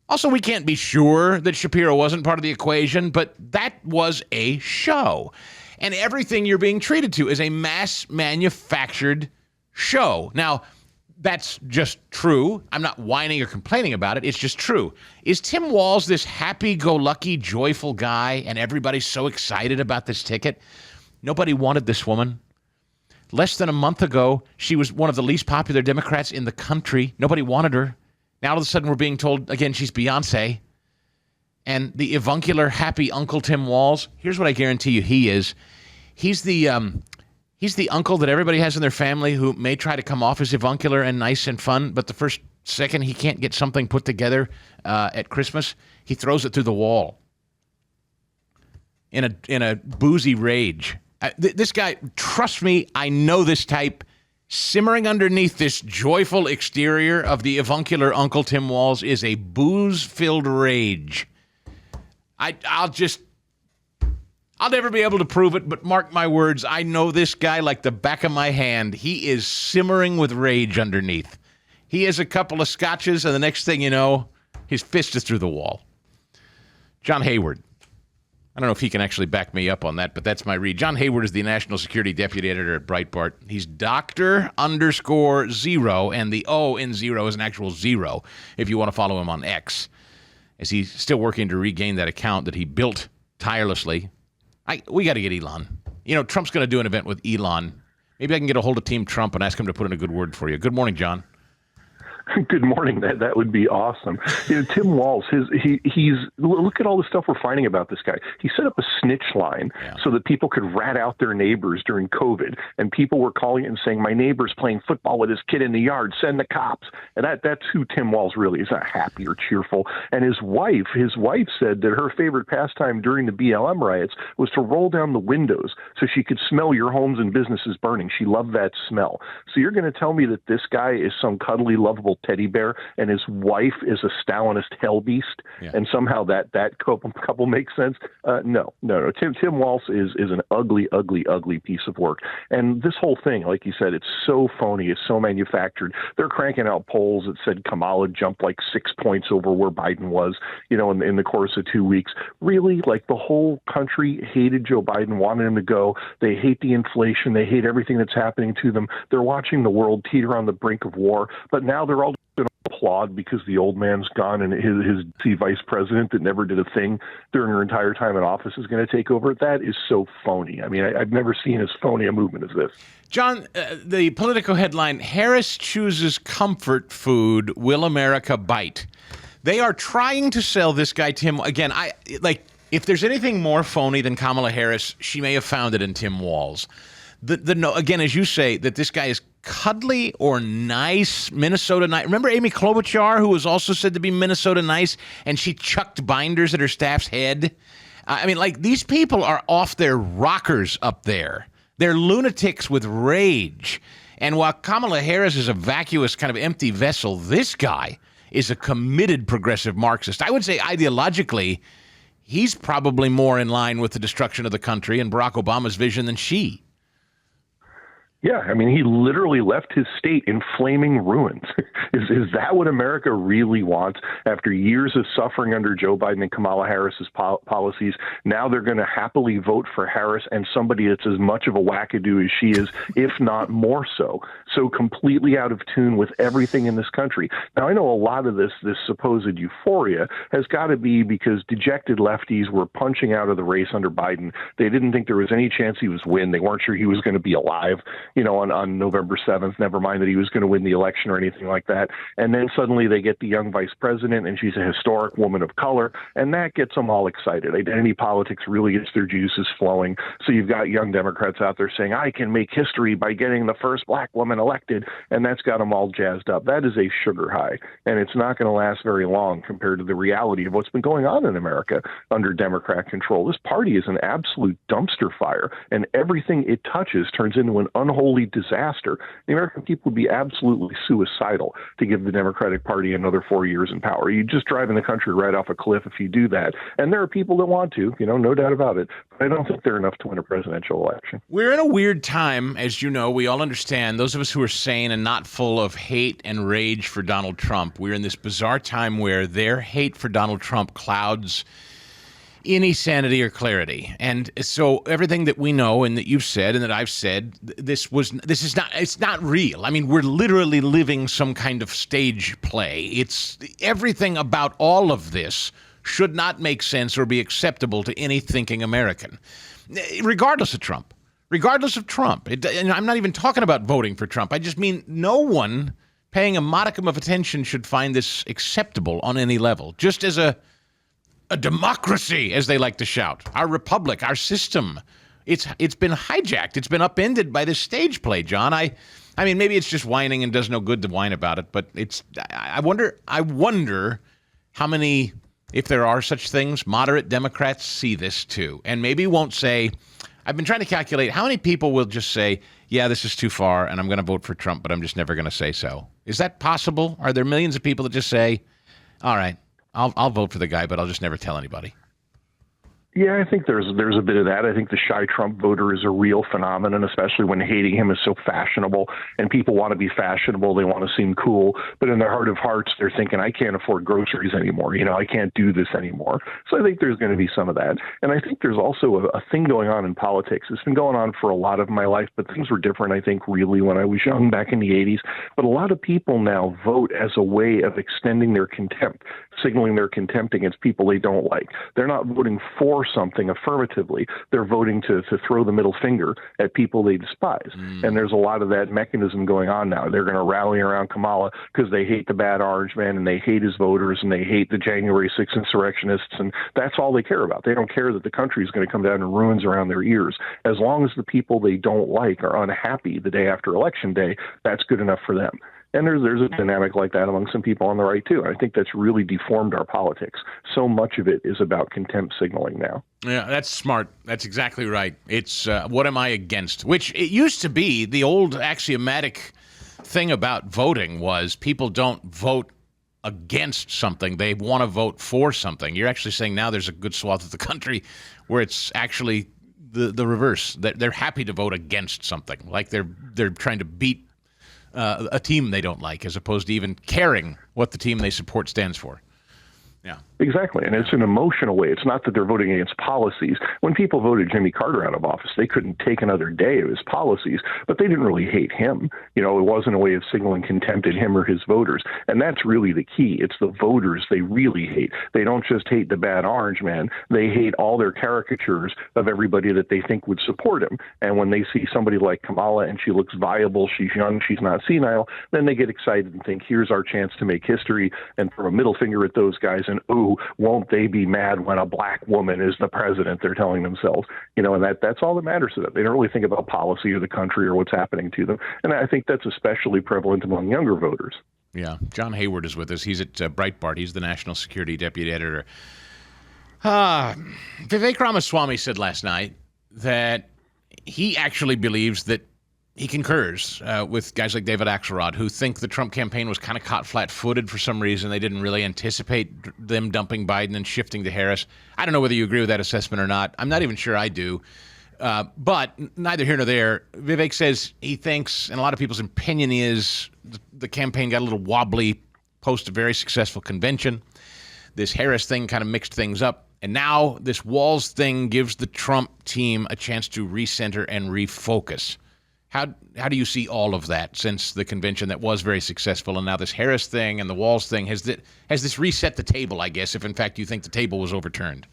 Also, we can't be sure that Shapiro wasn't part of the equation, but that was a show. And everything you're being treated to is a mass manufactured show. Now, that's just true. I'm not whining or complaining about it. It's just true. Is Tim Walz this happy-go-lucky, joyful guy, and everybody's so excited about this ticket? Nobody wanted this woman. Less than a month ago, she was one of the least popular Democrats in the country. Nobody wanted her. Now, all of a sudden, we're being told, again, she's Beyonce. and the avuncular happy Uncle Tim Walz. Here's what I guarantee you he is. He's the uncle that everybody has in their family who may try to come off as avuncular and nice and fun, but the first second he can't get something put together at Christmas, he throws it through the wall in a boozy rage. This guy, trust me, I know this type. Simmering underneath this joyful exterior of the avuncular Uncle Tim Walz is a booze-filled rage. I'll never be able to prove it, but mark my words, I know this guy like the back of my hand. He is simmering with rage underneath. He has a couple of scotches, and the next thing you know, his fist is through the wall. John Hayward. I don't know if he can actually back me up on that, but that's my read. John Hayward is the National Security Deputy Editor at Breitbart. He's Dr_0, and the O in zero is an actual zero if you want to follow him on X, as he's still working to regain that account that he built tirelessly. We got to get Elon. Trump's going to do an event with Elon. Maybe I can get a hold of Team Trump and ask him to put in a good word for you. Good morning, John. Good morning. That would be awesome. Tim Walz, he's look at all the stuff we're finding about this guy. He set up a snitch line so that people could rat out their neighbors during COVID, and people were calling and saying, "My neighbor's playing football with his kid in the yard. Send the cops." And that's who Tim Walz really is. Not happy or cheerful. And his wife said that her favorite pastime during the BLM riots was to roll down the windows so she could smell your homes and businesses burning. She loved that smell. So you're going to tell me that this guy is some cuddly, lovable teddy bear and his wife is a Stalinist hell beast, and somehow that couple makes sense? No. Tim Walz is an ugly piece of work. And this whole thing, like you said, it's so phony, it's so manufactured. They're cranking out polls that said Kamala jumped like 6 points over where Biden was, in the course of 2 weeks. Really, like the whole country hated Joe Biden, wanted him to go. They hate the inflation. They hate everything that's happening to them. They're watching the world teeter on the brink of war, but now they're all going to applaud because the old man's gone and his vice president that never did a thing during her entire time in office is going to take over. That is so phony. I mean, I've never seen as phony a movement as this. John, the Politico headline, Harris chooses comfort food, will America bite? They are trying to sell this guy, Tim. Again, if there's anything more phony than Kamala Harris, she may have found it in Tim Walz. Again, as you say, that this guy is cuddly or nice, Minnesota nice. Remember Amy Klobuchar, who was also said to be Minnesota nice, and she chucked binders at her staff's head? These people are off their rockers up there. They're lunatics with rage. And while Kamala Harris is a vacuous kind of empty vessel, this guy is a committed progressive Marxist. I would say ideologically, he's probably more in line with the destruction of the country and Barack Obama's vision than she. Yeah, I mean, he literally left his state in flaming ruins. Is that what America really wants? After years of suffering under Joe Biden and Kamala Harris's policies, now they're going to happily vote for Harris and somebody that's as much of a wackadoo as she is, if not more so. So completely out of tune with everything in this country. Now, I know a lot of this supposed euphoria has got to be because dejected lefties were punching out of the race under Biden. They didn't think there was any chance he was win. They weren't sure he was going to be alive, on November 7th, never mind that he was going to win the election or anything like that. And then suddenly they get the young vice president, and she's a historic woman of color, and that gets them all excited. Identity politics really gets their juices flowing. So you've got young Democrats out there saying, I can make history by getting the first black woman elected, and that's got them all jazzed up. That is a sugar high, and it's not going to last very long compared to the reality of what's been going on in America under Democrat control. This party is an absolute dumpster fire, and everything it touches turns into an unholy disaster. The American people would be absolutely suicidal to give the Democratic Party another 4 years in power. You're just driving the country right off a cliff if you do that. And there are people that want to, no doubt about it. But I don't think they're enough to win a presidential election. We're in a weird time, as you know. We all understand, those of us who are sane and not full of hate and rage for Donald Trump, we're in this bizarre time where their hate for Donald Trump clouds any sanity or clarity. And so everything that we know and that you've said and that I've said, it's not real. I mean, we're literally living some kind of stage play. It's everything about all of this should not make sense or be acceptable to any thinking American, regardless of Trump. And I'm not even talking about voting for Trump. I just mean no one paying a modicum of attention should find this acceptable on any level. Just as a a democracy, as they like to shout, our republic, our system. It's been hijacked. It's been upended by this stage play, John. I mean, maybe it's just whining and does no good to whine about it, but I wonder how many, if there are such things, moderate Democrats see this too, and maybe won't say. I've been trying to calculate how many people will just say, yeah, this is too far, and I'm going to vote for Trump, but I'm just never going to say so. Is that possible? Are there millions of people that just say, all right, I'll vote for the guy, but I'll just never tell anybody? Yeah, I think there's a bit of that. I think the shy Trump voter is a real phenomenon, especially when hating him is so fashionable and people want to be fashionable. They want to seem cool. But in their heart of hearts, they're thinking, I can't afford groceries anymore. I can't do this anymore. So I think there's going to be some of that. And I think there's also a thing going on in politics. It's been going on for a lot of my life, but things were different, I think, really when I was young back in the 80s. But a lot of people now vote as a way of extending their contempt, signaling their contempt against people they don't like. They're not voting for something affirmatively. They're voting to throw the middle finger at people they despise. And there's a lot of that mechanism going on now. They're going to rally around Kamala because they hate the bad orange man and they hate his voters and they hate the January 6th insurrectionists. And that's all they care about. They don't care that the country is going to come down in ruins around their ears. As long as the people they don't like are unhappy the day after Election Day, that's good enough for them. And there's a dynamic like that among some people on the right, too. And I think that's really deformed our politics. So much of it is about contempt signaling now. Yeah, that's smart. That's exactly right. It's what am I against? Which it used to be the old axiomatic thing about voting was people don't vote against something. They want to vote for something. You're actually saying now there's a good swath of the country where it's actually the reverse. That they're happy to vote against something. Like they're trying to beat a team they don't like, as opposed to even caring what the team they support stands for. Yeah. Exactly. And it's an emotional way. It's not that they're voting against policies. When people voted Jimmy Carter out of office, they couldn't take another day of his policies, but they didn't really hate him. It wasn't a way of signaling contempt at him or his voters. And that's really the key. It's the voters they really hate. They don't just hate the bad orange man. They hate all their caricatures of everybody that they think would support him. And when they see somebody like Kamala and she looks viable, she's young, she's not senile, then they get excited and think, here's our chance to make history and throw a middle finger at those guys. And, won't they be mad when a black woman is the president, they're telling themselves. And that's all that matters to them. They don't really think about policy or the country or what's happening to them. And I think that's especially prevalent among younger voters. Yeah. John Hayward is with us. He's at Breitbart. He's the national security deputy editor. Vivek Ramaswamy said last night that he actually believes that he concurs with guys like David Axelrod, who think the Trump campaign was kind of caught flat-footed for some reason. They didn't really anticipate them dumping Biden and shifting to Harris. I don't know whether you agree with that assessment or not. I'm not even sure I do. But neither here nor there. Vivek says he thinks, and a lot of people's opinion is, the campaign got a little wobbly post a very successful convention. This Harris thing kind of mixed things up. And now this Walz thing gives the Trump team a chance to recenter and refocus. How do you see all of that since the convention that was very successful, and now this Harris thing and the Walz thing? Has this reset the table, I guess, if in fact you think the table was overturned?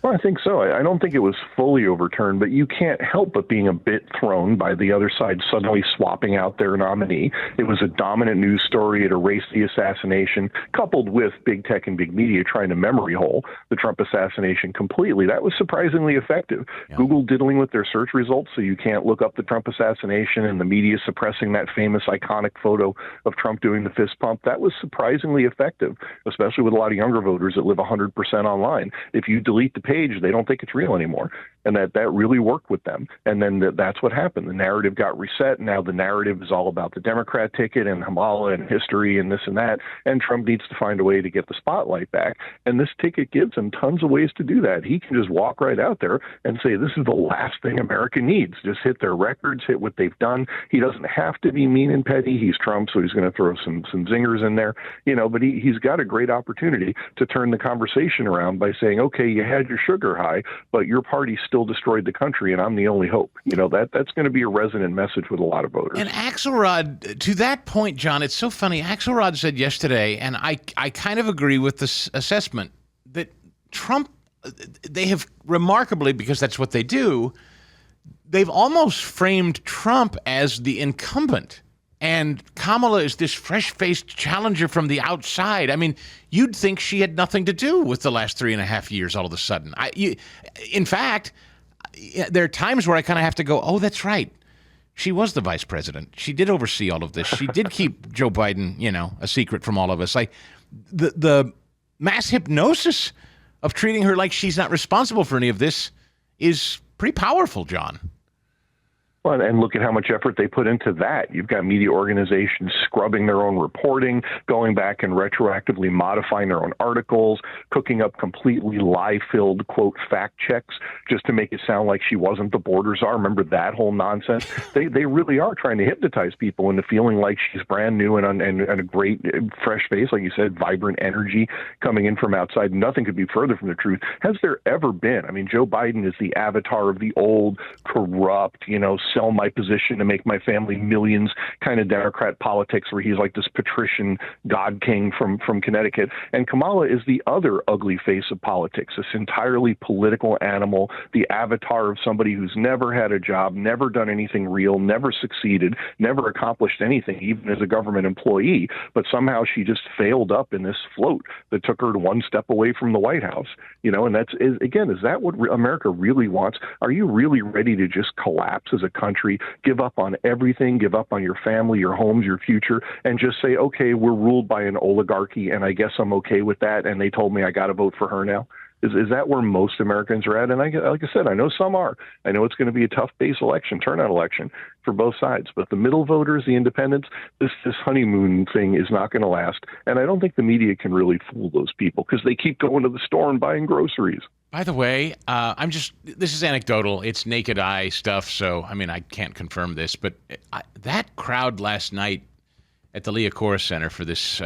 Well, I think so. I don't think it was fully overturned, but you can't help but being a bit thrown by the other side suddenly swapping out their nominee. It was a dominant news story. It erased the assassination, coupled with big tech and big media trying to memory hole the Trump assassination completely. That was surprisingly effective. Yeah. Google diddling with their search results so you can't look up the Trump assassination, and the media suppressing that famous iconic photo of Trump doing the fist pump. That was surprisingly effective, especially with a lot of younger voters that live 100% online. If you delete the page, they don't think it's real anymore. And that really worked with them. And then that's what happened. The narrative got reset. Now the narrative is all about the Democrat ticket and Kamala and history and this and that. And Trump needs to find a way to get the spotlight back. And this ticket gives him tons of ways to do that. He can just walk right out there and say, this is the last thing America needs. Just hit their records, hit what they've done. He doesn't have to be mean and petty. He's Trump, so he's going to throw some zingers in there. But he's got a great opportunity to turn the conversation around by saying, okay, you had your sugar high, but your party still destroyed the country, and I'm the only hope. That's going to be a resonant message with a lot of voters. And Axelrod, to that point, John, it's so funny. Axelrod said yesterday, and I kind of agree with this assessment, that Trump, they have remarkably, because that's what they do, they've almost framed Trump as the incumbent. And Kamala is this fresh-faced challenger from the outside. I mean, you'd think she had nothing to do with the last 3.5 years all of a sudden. In fact, there are times where I kind of have to go, oh, that's right. She was the vice president. She did oversee all of this. She did keep Joe Biden, a secret from all of us. Like the mass hypnosis of treating her like she's not responsible for any of this is pretty powerful, John. Well, and look at how much effort they put into that. You've got media organizations scrubbing their own reporting, going back and retroactively modifying their own articles, cooking up completely lie-filled, quote, fact checks just to make it sound like she wasn't the border czar. Remember that whole nonsense? They really are trying to hypnotize people into feeling like she's brand new and a great, fresh face, like you said, vibrant energy coming in from outside. Nothing could be further from the truth. Has there ever been? I mean, Joe Biden is the avatar of the old, corrupt, sell my position to make my family millions kind of Democrat politics where he's like this patrician god king from Connecticut. And Kamala is the other ugly face of politics, this entirely political animal, the avatar of somebody who's never had a job, never done anything real, never succeeded, never accomplished anything, even as a government employee. But somehow she just failed up in this float that took her one step away from the White House. And is that what America really wants? Are you really ready to just collapse as a country, give up on everything, give up on your family, your homes, your future, and just say, okay, we're ruled by an oligarchy, and I guess I'm okay with that, and they told me I got to vote for her now? Is that where most Americans are at? And like I said, I know some are. I know it's going to be a tough base election, turnout election for both sides. But the middle voters, the independents, this honeymoon thing is not going to last. And I don't think the media can really fool those people because they keep going to the store and buying groceries. By the way, this is anecdotal. It's naked eye stuff. So, I can't confirm this, but that crowd last night at the Liacouras Center for this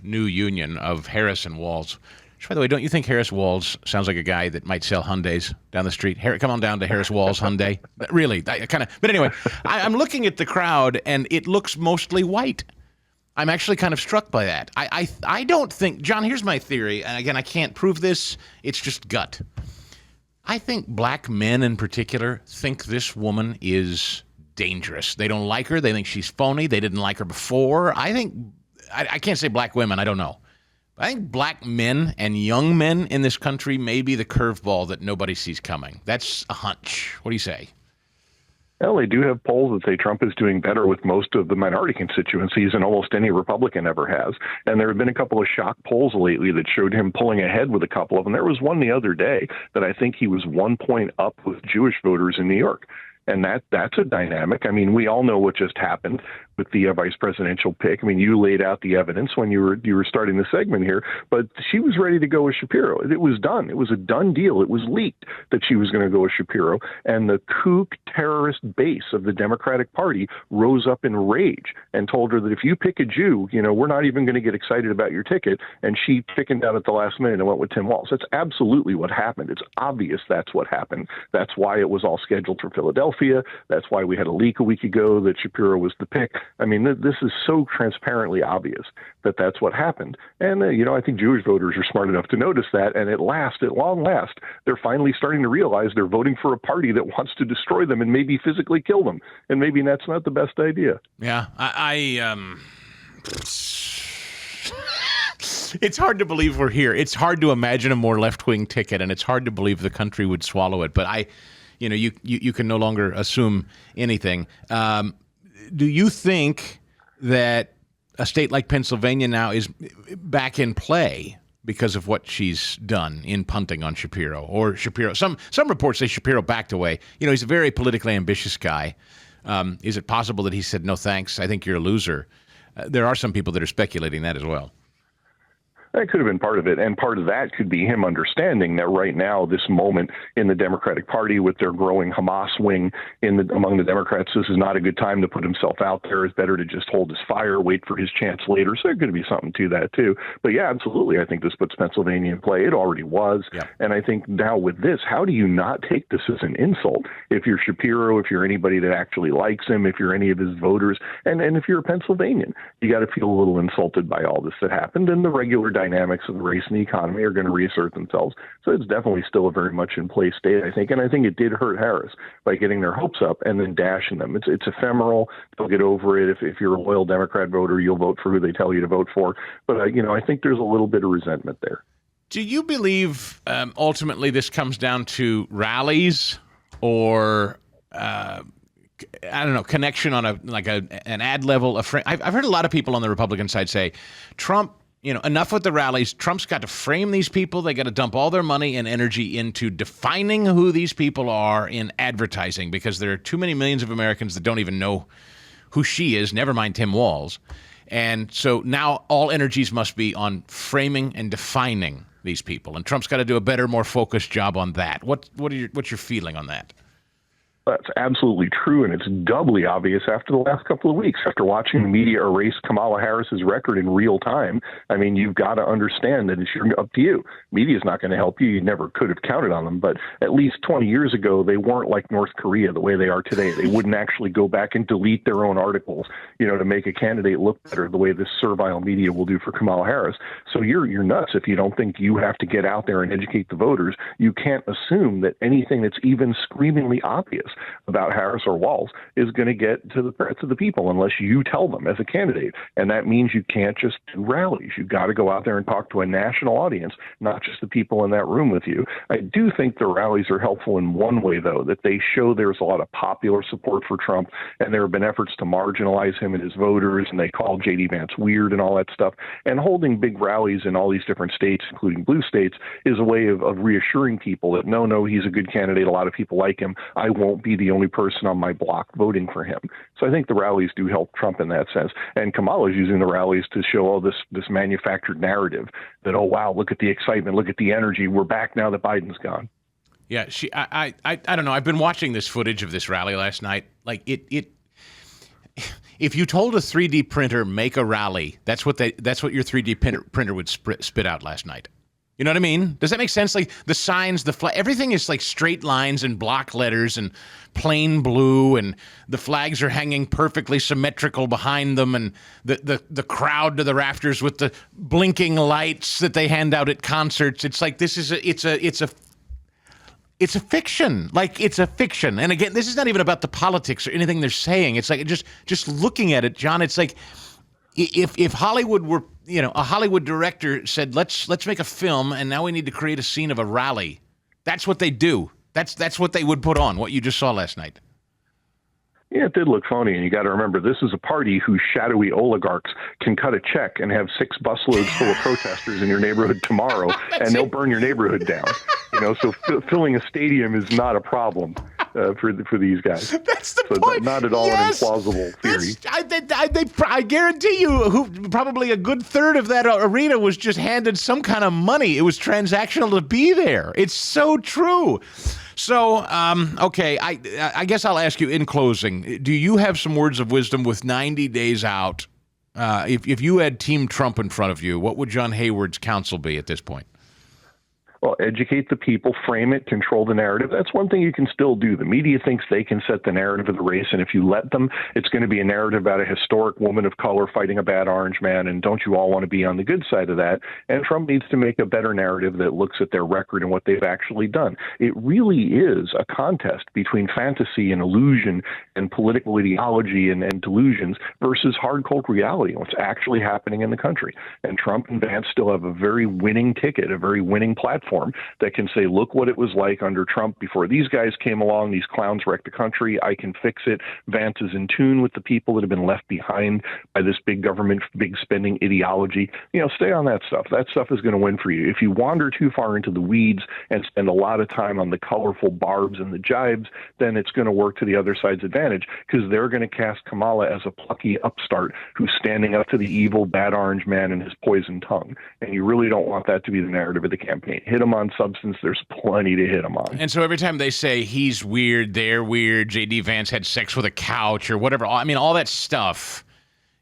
new union of Harris and Walz. Which, by the way, don't you think Harris Walz sounds like a guy that might sell Hyundais down the street? Come on down to Harris Walz Hyundai. Really, But anyway, I'm looking at the crowd, and it looks mostly white. I'm actually kind of struck by that. I don't think, John, here's my theory, and again, I can't prove this. It's just gut. I think black men in particular think this woman is dangerous. They don't like her. They think she's phony. They didn't like her before. I can't say black women. I don't know. I think black men and young men in this country may be the curveball that nobody sees coming. That's a hunch. What do you say? Well, they do have polls that say Trump is doing better with most of the minority constituencies than almost any Republican ever has. And there have been a couple of shock polls lately that showed him pulling ahead with a couple of them. There was one the other day that I think he was 1 point up with Jewish voters in New York. And that's a dynamic. We all know what just happened with the vice presidential pick. You laid out the evidence when you were starting the segment here, but she was ready to go with Shapiro. It was done. It was a done deal. It was leaked that she was going to go with Shapiro, and the kook terrorist base of the Democratic Party rose up in rage and told her that if you pick a Jew, we're not even going to get excited about your ticket. And she chickened out at the last minute and went with Tim Walz. That's absolutely what happened. It's obvious that's what happened. That's why it was all scheduled for Philadelphia. That's why we had a leak a week ago that Shapiro was the pick. This is so transparently obvious that that's what happened. And, I think Jewish voters are smart enough to notice that. And at long last, they're finally starting to realize they're voting for a party that wants to destroy them and maybe physically kill them. And maybe that's not the best idea. Yeah, it's hard to believe we're here. It's hard to imagine a more left-wing ticket, and it's hard to believe the country would swallow it. But you can no longer assume anything. Do you think that a state like Pennsylvania now is back in play because of what she's done in punting on Shapiro? Or Shapiro, some reports say Shapiro backed away. He's a very politically ambitious guy. Is it possible that he said, no thanks, I think you're a loser? There are some people that are speculating that as well. That could have been part of it, and part of that could be him understanding that right now, this moment in the Democratic Party with their growing Hamas wing among the Democrats, this is not a good time to put himself out there. It's better to just hold his fire, wait for his chance later. So there could be something to that, too. But yeah, absolutely, I think this puts Pennsylvania in play. It already was. Yeah. And I think now with this, how do you not take this as an insult? If you're Shapiro, if you're anybody that actually likes him, if you're any of his voters, and if you're a Pennsylvanian, you got to feel a little insulted by all this that happened. And the regular dynamics of the race and the economy are going to reassert themselves. So it's definitely still a very much in play state, I think. And I think it did hurt Harris by getting their hopes up and then dashing them. It's ephemeral. They'll get over it. If you're a loyal Democrat voter, you'll vote for who they tell you to vote for. But, I think there's a little bit of resentment there. Do you believe ultimately this comes down to rallies or I don't know, connection on an ad level? I've heard a lot of people on the Republican side say, Trump, enough with the rallies. Trump's got to frame these people. They got to dump all their money and energy into defining who these people are in advertising, because there are too many millions of Americans that don't even know who she is, never mind Tim Walz. And so now all energies must be on framing and defining these people. And Trump's got to do a better, more focused job on that. What's your feeling on that? That's absolutely true, and it's doubly obvious after the last couple of weeks, after watching the media erase Kamala Harris's record in real time. I mean, you've got to understand that it's up to you. Media's not going to help you. You never could have counted on them, but at least 20 years ago, they weren't like North Korea the way they are today. They wouldn't actually go back and delete their own articles, to make a candidate look better the way this servile media will do for Kamala Harris. So you're nuts if you don't think you have to get out there and educate the voters. You can't assume that anything that's even screamingly obvious about Harris or Walz is going to get to the people unless you tell them as a candidate. And that means you can't just do rallies. You've got to go out there and talk to a national audience, not just the people in that room with you. I do think the rallies are helpful in one way, though, that they show there's a lot of popular support for Trump, and there have been efforts to marginalize him and his voters, and they call J.D. Vance weird and all that stuff. And holding big rallies in all these different states, including blue states, is a way of reassuring people that, no, he's a good candidate. A lot of people like him. I won't be the only person on my block voting for him. So I think the rallies do help Trump in that sense. And Kamala is using the rallies to show all this manufactured narrative that, oh, wow, look at the excitement, look at the energy. We're back now that Biden's gone. Yeah, I don't know. I've been watching this footage of this rally last night. Like it if you told a 3D printer make a rally, that's what your 3D printer would spit out last night. You know what I mean? Does that make sense? Like the signs, the flag, everything is like straight lines and block letters and plain blue, and the flags are hanging perfectly symmetrical behind them, and the crowd to the rafters with the blinking lights that they hand out at concerts. It's like it's a fiction. Like it's a fiction. And again, this is not even about the politics or anything they're saying. It's like just looking at it, John. It's like if Hollywood were, a Hollywood director said, let's make a film, and now we need to create a scene of a rally. That's what they do. That's what they would put on, what you just saw last night. Yeah, it did look phony, and you got to remember, this is a party whose shadowy oligarchs can cut a check and have 6 busloads full of protesters in your neighborhood tomorrow, and they'll burn your neighborhood down. So filling a stadium is not a problem for these guys. That's the point. Not at all an implausible theory. I guarantee you, probably a good third of that arena was just handed some kind of money. It was transactional to be there. It's so true. So, okay, I guess I'll ask you in closing, do you have some words of wisdom with 90 days out? If you had Team Trump in front of you, what would John Hayward's counsel be at this point? Well, educate the people, frame it, control the narrative. That's one thing you can still do. The media thinks they can set the narrative of the race, and if you let them, it's going to be a narrative about a historic woman of color fighting a bad orange man, and don't you all want to be on the good side of that? And Trump needs to make a better narrative that looks at their record and what they've actually done. It really is a contest between fantasy and illusion and political ideology and delusions versus hard cold reality, what's actually happening in the country. And Trump and Vance still have a very winning ticket, a very winning platform that can say, look what it was like under Trump before these guys came along. These clowns wrecked the country. I can fix it. Vance is in tune with the people that have been left behind by this big government, big spending ideology. Stay on that stuff. That stuff is going to win for you. If you wander too far into the weeds and spend a lot of time on the colorful barbs and the jibes, then it's going to work to the other side's advantage, because they're going to cast Kamala as a plucky upstart who's standing up to the evil, bad orange man and his poison tongue. And you really don't want that to be the narrative of the campaign. Hit them on substance. There's plenty to hit them on. And so every time they say he's weird, they're weird, J.D. Vance had sex with a couch or whatever, I mean, all that stuff,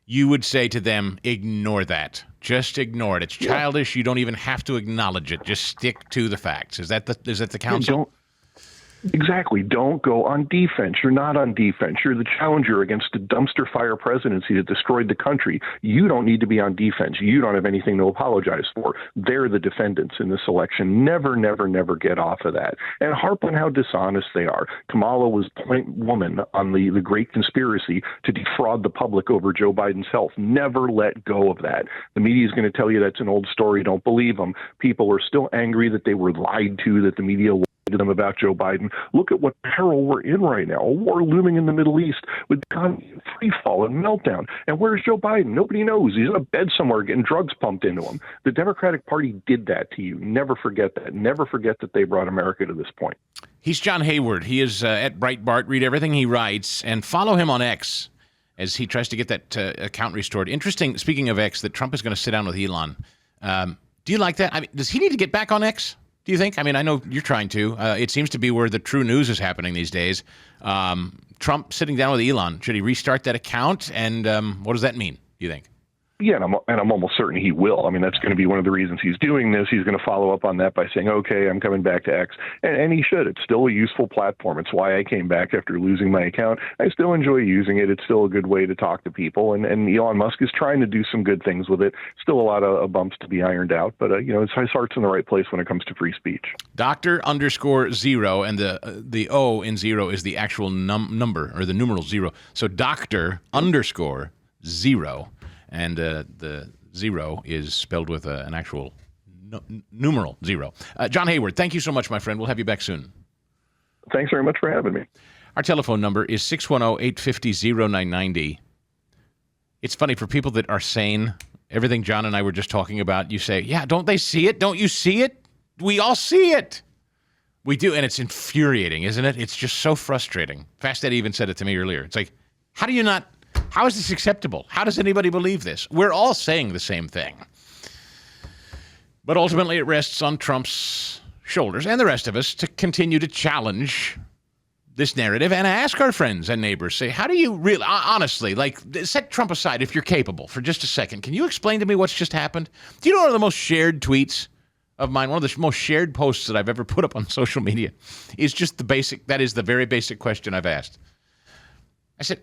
you would say to them, ignore that. Just ignore it. It's childish. You don't even have to acknowledge it. Just stick to the facts. Is that the counsel? Exactly. Don't go on defense. You're not on defense. You're the challenger against a dumpster fire presidency that destroyed the country. You don't need to be on defense. You don't have anything to apologize for. They're the defendants in this election. Never, never, never get off of that. And harp on how dishonest they are. Kamala was point woman on the great conspiracy to defraud the public over Joe Biden's health. Never let go of that. The media is going to tell you that's an old story. Don't believe them. People are still angry that they were lied to, that the media lied to them about Joe Biden. Look at what peril we're in right now. A war looming in the Middle East with free fall and meltdown. And where's Joe Biden? Nobody knows. He's in a bed somewhere getting drugs pumped into him. The Democratic Party did that to you. Never forget that. Never forget that they brought America to this point. He's John Hayward. He is at Breitbart. Read everything he writes and follow him on X as he tries to get that account restored. Interesting, speaking of X, that Trump is going to sit down with Elon. Do you like that? I mean, does he need to get back on X? Do you think? I mean, I know you're trying to. It seems to be where the true news is happening these days. Trump sitting down with Elon. Should he restart that account? And what does that mean, do you think? Yeah, and I'm almost certain he will. I mean, that's going to be one of the reasons he's doing this. He's going to follow up on that by saying, okay, I'm coming back to X. And he should. It's still a useful platform. It's why I came back after losing my account. I still enjoy using it. It's still a good way to talk to people. And Elon Musk is trying to do some good things with it. Still a lot of bumps to be ironed out. But, his heart's in the right place when it comes to free speech. Dr_0, and the O in zero is the actual number, or the numeral zero. So Dr_0. And the zero is spelled with an actual numeral zero. John Hayward, thank you so much, my friend. We'll have you back soon. Thanks very much for having me. Our telephone number is 610-850-0990. It's funny, for people that are sane, everything John and I were just talking about, you say, yeah, don't they see it? Don't you see it? We all see it. We do, and it's infuriating, isn't it? It's just so frustrating. Fast Eddie even said it to me earlier. It's like, how is this acceptable? How does anybody believe this? We're all saying the same thing. But ultimately it rests on Trump's shoulders and the rest of us to continue to challenge this narrative and ask our friends and neighbors, say, how do you really, honestly, set Trump aside if you're capable for just a second. Can you explain to me what's just happened? Do you know one of the most shared tweets of mine, one of the most shared posts that I've ever put up on social media is just that is the very basic question I've asked. I said,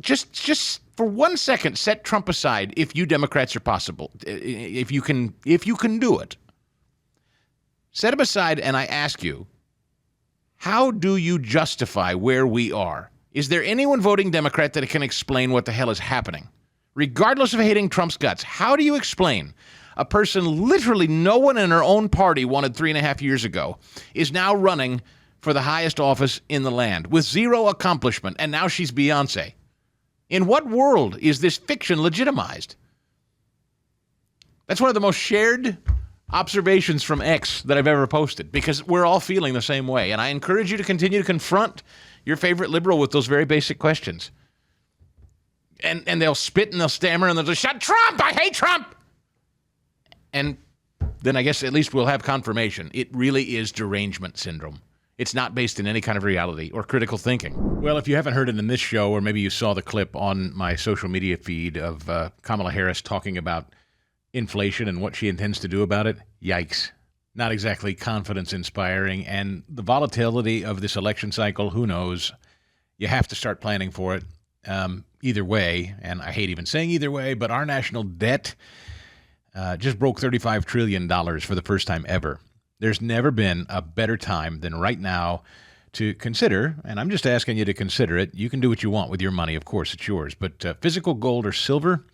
just for 1 second, set Trump aside if you Democrats are possible, if you can do it. Set him aside, and I ask you, how do you justify where we are? Is there anyone voting Democrat that can explain what the hell is happening? Regardless of hating Trump's guts, how do you explain a person literally no one in her own party wanted 3.5 years ago is now running for the highest office in the land with zero accomplishment, and now she's Beyonce? In what world is this fiction legitimized? That's one of the most shared observations from X that I've ever posted, because we're all feeling the same way. And I encourage you to continue to confront your favorite liberal with those very basic questions. And they'll spit and they'll stammer and they'll just shout, Trump! I hate Trump! And then I guess at least we'll have confirmation. It really is derangement syndrome. It's not based in any kind of reality or critical thinking. Well, if you haven't heard it in this show, or maybe you saw the clip on my social media feed of Kamala Harris talking about inflation and what she intends to do about it, yikes. Not exactly confidence-inspiring. And the volatility of this election cycle, who knows? You have to start planning for it. Either way, and I hate even saying either way, but our national debt just broke $35 trillion for the first time ever. There's never been a better time than right now to consider, and I'm just asking you to consider it. You can do what you want with your money. Of course, it's yours. But physical gold or silver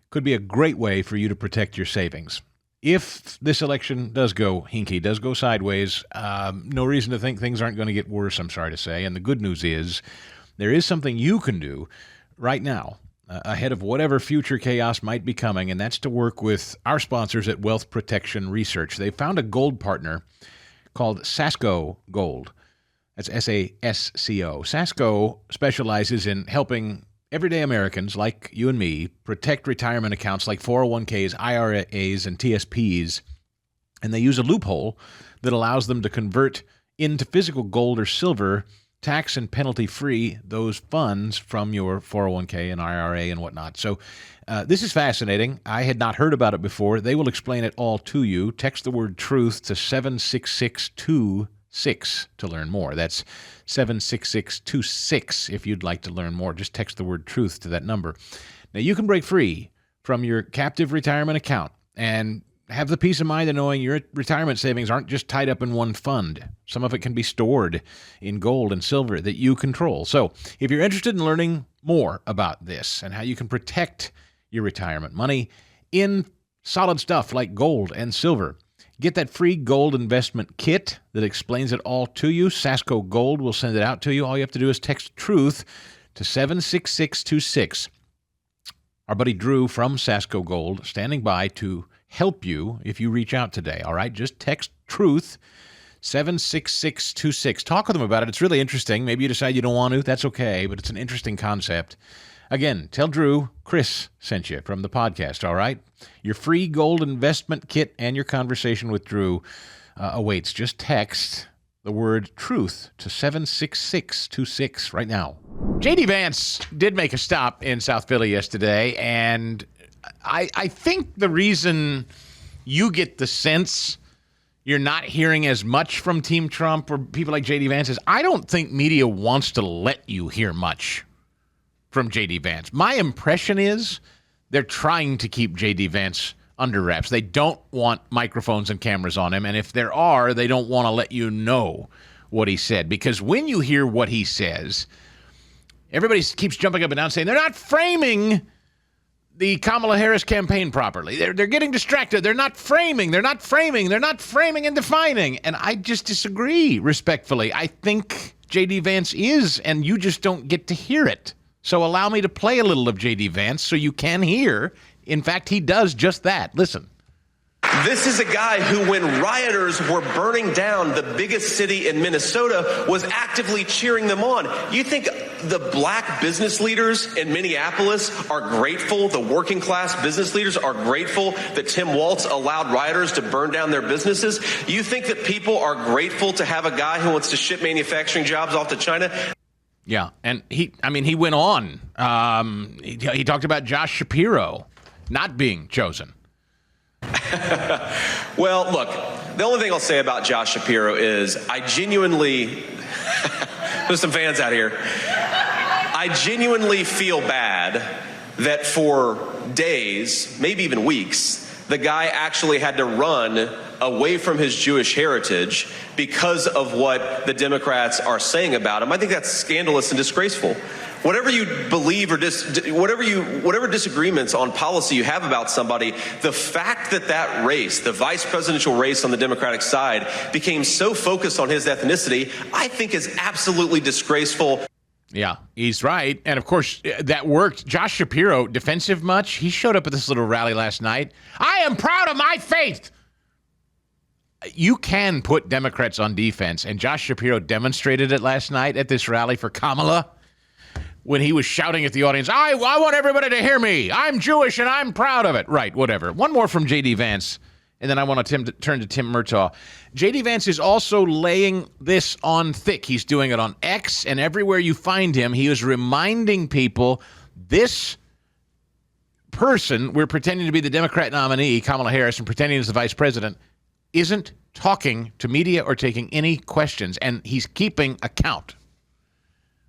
could be a great way for you to protect your savings. If this election does go hinky, does go sideways, no reason to think things aren't going to get worse, I'm sorry to say. And the good news is there is something you can do right now ahead of whatever future chaos might be coming, and that's to work with our sponsors at Wealth Protection Research. They found a gold partner called Sasco Gold. That's S-A-S-C-O. Sasco specializes in helping everyday Americans like you and me protect retirement accounts like 401ks, IRAs, and TSPs, and they use a loophole that allows them to convert into physical gold or silver tax and penalty-free those funds from your 401k and IRA and whatnot. So this is fascinating. I had not heard about it before. They will explain it all to you. Text the word truth to 76627. 766 to learn more. That's 76626 if you'd like to learn more. Just text the word truth to that number. Now, you can break free from your captive retirement account and have the peace of mind of knowing your retirement savings aren't just tied up in one fund. Some of it can be stored in gold and silver that you control. So if you're interested in learning more about this and how you can protect your retirement money in solid stuff like gold and silver, get that free gold investment kit that explains it all to you. Sasco Gold will send it out to you. All you have to do is text TRUTH to 76626. Our buddy Drew from Sasco Gold standing by to help you if you reach out today. All right, just text TRUTH 76626. Talk with them about it. It's really interesting. Maybe you decide you don't want to. That's okay, but it's an interesting concept. Again, tell Drew Chris sent you from the podcast, all right? Your free gold investment kit and your conversation with Drew awaits. Just text the word TRUTH to 76626 right now. J.D. Vance did make a stop in South Philly yesterday, and I think the reason you get the sense you're not hearing as much from Team Trump or people like J.D. Vance is I don't think media wants to let you hear much from J.D. Vance. My impression is they're trying to keep J.D. Vance under wraps. They don't want microphones and cameras on him, and if there are, they don't want to let you know what he said. Because when you hear what he says, everybody keeps jumping up and down saying they're not framing the Kamala Harris campaign properly. They're getting distracted. They're not framing and defining. And I just disagree respectfully. I think J.D. Vance is, and you just don't get to hear it. So allow me to play a little of J.D. Vance so you can hear. In fact, he does just that. Listen. This is a guy who, when rioters were burning down the biggest city in Minnesota, was actively cheering them on. You think the black business leaders in Minneapolis are grateful, the working class business leaders are grateful that Tim Walz allowed rioters to burn down their businesses? You think that people are grateful to have a guy who wants to ship manufacturing jobs off to China? Yeah, and he went on. He talked about Josh Shapiro not being chosen. Well, look, the only thing I'll say about Josh Shapiro is I genuinely, there's some fans out here, I genuinely feel bad that for days, maybe even weeks, the guy actually had to run away from his Jewish heritage because of what the Democrats are saying about him. I think that's scandalous and disgraceful. Whatever you believe or whatever disagreements on policy you have about somebody, the fact that that race, the vice presidential race on the Democratic side, became so focused on his ethnicity, I think is absolutely disgraceful. Yeah, he's right. And of course, that worked. Josh Shapiro, defensive much? He showed up at this little rally last night. I am proud of my faith. You can put Democrats on defense, and Josh Shapiro demonstrated it last night at this rally for Kamala when he was shouting at the audience, I want everybody to hear me. I'm Jewish and I'm proud of it. Right, whatever. One more from J.D. Vance, and then I want to turn to Tim Murtaugh. J.D. Vance is also laying this on thick. He's doing it on X, and everywhere you find him, he is reminding people this person, we're pretending to be the Democrat nominee, Kamala Harris, and pretending as the vice president, isn't talking to media or taking any questions, and he's keeping account.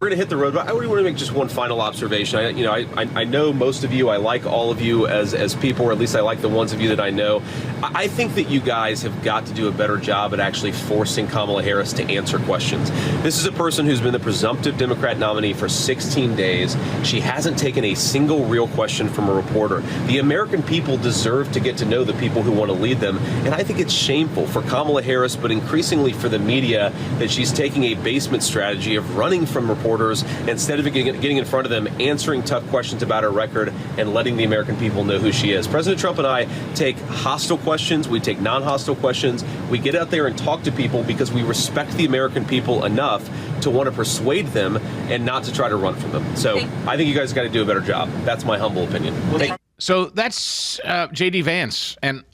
We're going to hit the road, but I want to make just one final observation. I know most of you. I like all of you as people, or at least I like the ones of you that I know. I think that you guys have got to do a better job at actually forcing Kamala Harris to answer questions. This is a person who's been the presumptive Democrat nominee for 16 days. She hasn't taken a single real question from a reporter. The American people deserve to get to know the people who want to lead them, and I think it's shameful for Kamala Harris, but increasingly for the media, that she's taking a basement strategy of running from reporters instead of getting in front of them, answering tough questions about her record, and letting the American people know who she is. President Trump and I take hostile questions. We take non-hostile questions. We get out there and talk to people because we respect the American people enough to want to persuade them and not to try to run from them. So I think you guys got to do a better job. That's my humble opinion. So that's J.D. Vance. And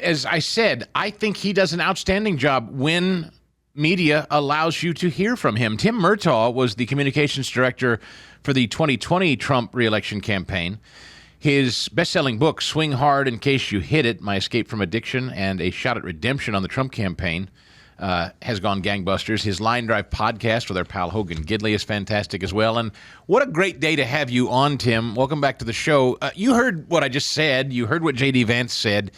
as I said, I think he does an outstanding job when media allows you to hear from him. Tim Murtaugh was the communications director for the 2020 Trump re-election campaign. His best-selling book, Swing Hard in Case You Hit It, My Escape from Addiction and A Shot at Redemption on the Trump campaign, has gone gangbusters. His Line Drive podcast with our pal Hogan Gidley is fantastic as well. And what a great day to have you on, Tim. Welcome back to the show. You heard what I just said. You heard what J.D. Vance said.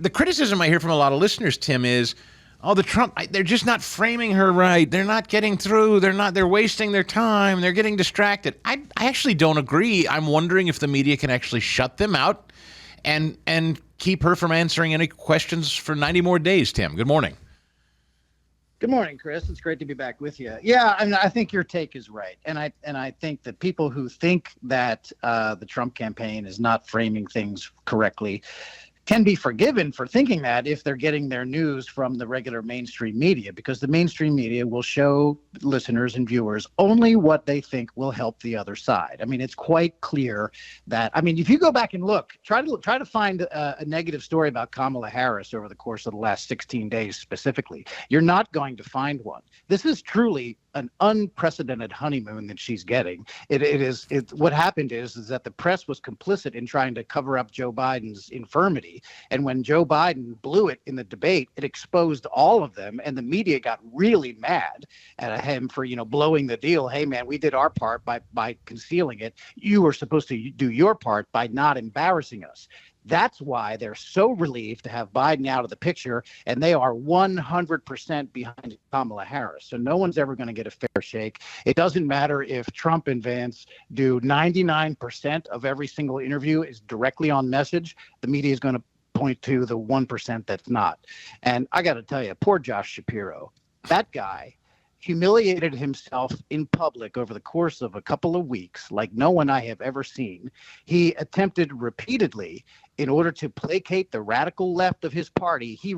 The criticism I hear from a lot of listeners, Tim, is, oh, the Trump, they're just not framing her right. They're not getting through. They're wasting their time. They're getting distracted. I actually don't agree. I'm wondering if the media can actually shut them out and keep her from answering any questions for 90 more days, Tim. Good morning. Good morning, Chris. It's great to be back with you. Yeah, I mean, I think your take is right. And I think that people who think that the Trump campaign is not framing things correctly can be forgiven for thinking that if they're getting their news from the regular mainstream media, because the mainstream media will show listeners and viewers only what they think will help the other side. I mean, it's quite clear that, I mean, if you go back and look, try to find a negative story about Kamala Harris over the course of the last 16 days specifically. You're not going to find one. This is truly an unprecedented honeymoon that she's getting. What happened is that the press was complicit in trying to cover up Joe Biden's infirmity. And when Joe Biden blew it in the debate, it exposed all of them. And the media got really mad at him for, blowing the deal. Hey, man, we did our part by concealing it. You were supposed to do your part by not embarrassing us. That's why they're so relieved to have Biden out of the picture, and they are 100% behind Kamala Harris. So no one's ever going to get a fair shake. It doesn't matter if Trump and Vance do 99% of every single interview is directly on message. The media is going to point to the 1% that's not. And I got to tell you, poor Josh Shapiro, that guy humiliated himself in public over the course of a couple of weeks like no one I have ever seen. He attempted repeatedly, in order to placate the radical left of his party, he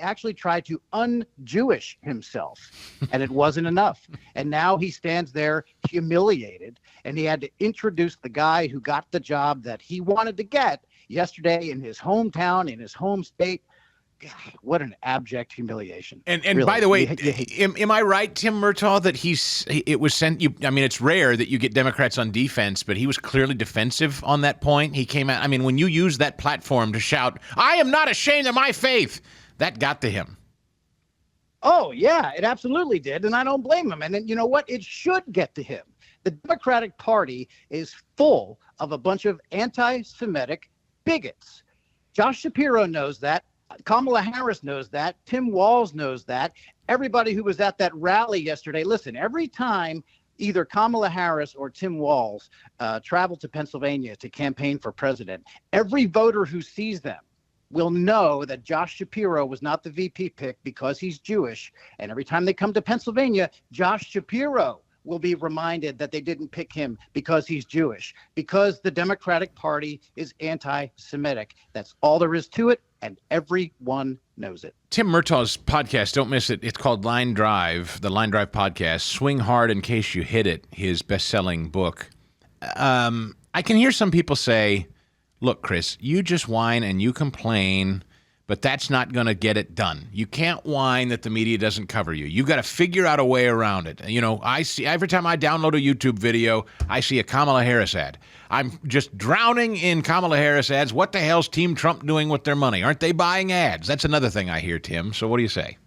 actually tried to un-Jewish himself, and it wasn't enough. And now he stands there humiliated, and he had to introduce the guy who got the job that he wanted to get yesterday in his hometown, in his home state. God, what an abject humiliation. And really, by the way, am I right, Tim Murtaugh, that it's rare that you get Democrats on defense, but he was clearly defensive on that point. He came out, when you use that platform to shout, I am not ashamed of my faith, that got to him. Oh, yeah, it absolutely did. And I don't blame him. And then, you know what? It should get to him. The Democratic Party is full of a bunch of anti-Semitic bigots. Josh Shapiro knows that. Kamala Harris knows that. Tim Walz knows that. Everybody who was at that rally yesterday, listen, every time either Kamala Harris or Tim Walz travel to Pennsylvania to campaign for president, every voter who sees them will know that Josh Shapiro was not the VP pick because he's Jewish. And every time they come to Pennsylvania, Josh Shapiro will be reminded that they didn't pick him because he's Jewish, because the Democratic Party is anti-Semitic. That's all there is to it, and everyone knows it. Tim Murtaugh's podcast, don't miss it. It's called Line Drive, the Line Drive podcast. Swing Hard in Case You Hit It, his best-selling book. I can hear some people say, look, Chris, you just whine and you complain, but that's not going to get it done. You can't whine that the media doesn't cover you. You got to figure out a way around it. I see every time I download a YouTube video, I see a Kamala Harris ad. I'm just drowning in Kamala Harris ads. What the hell's Team Trump doing with their money? Aren't they buying ads? That's another thing I hear, Tim. So what do you say?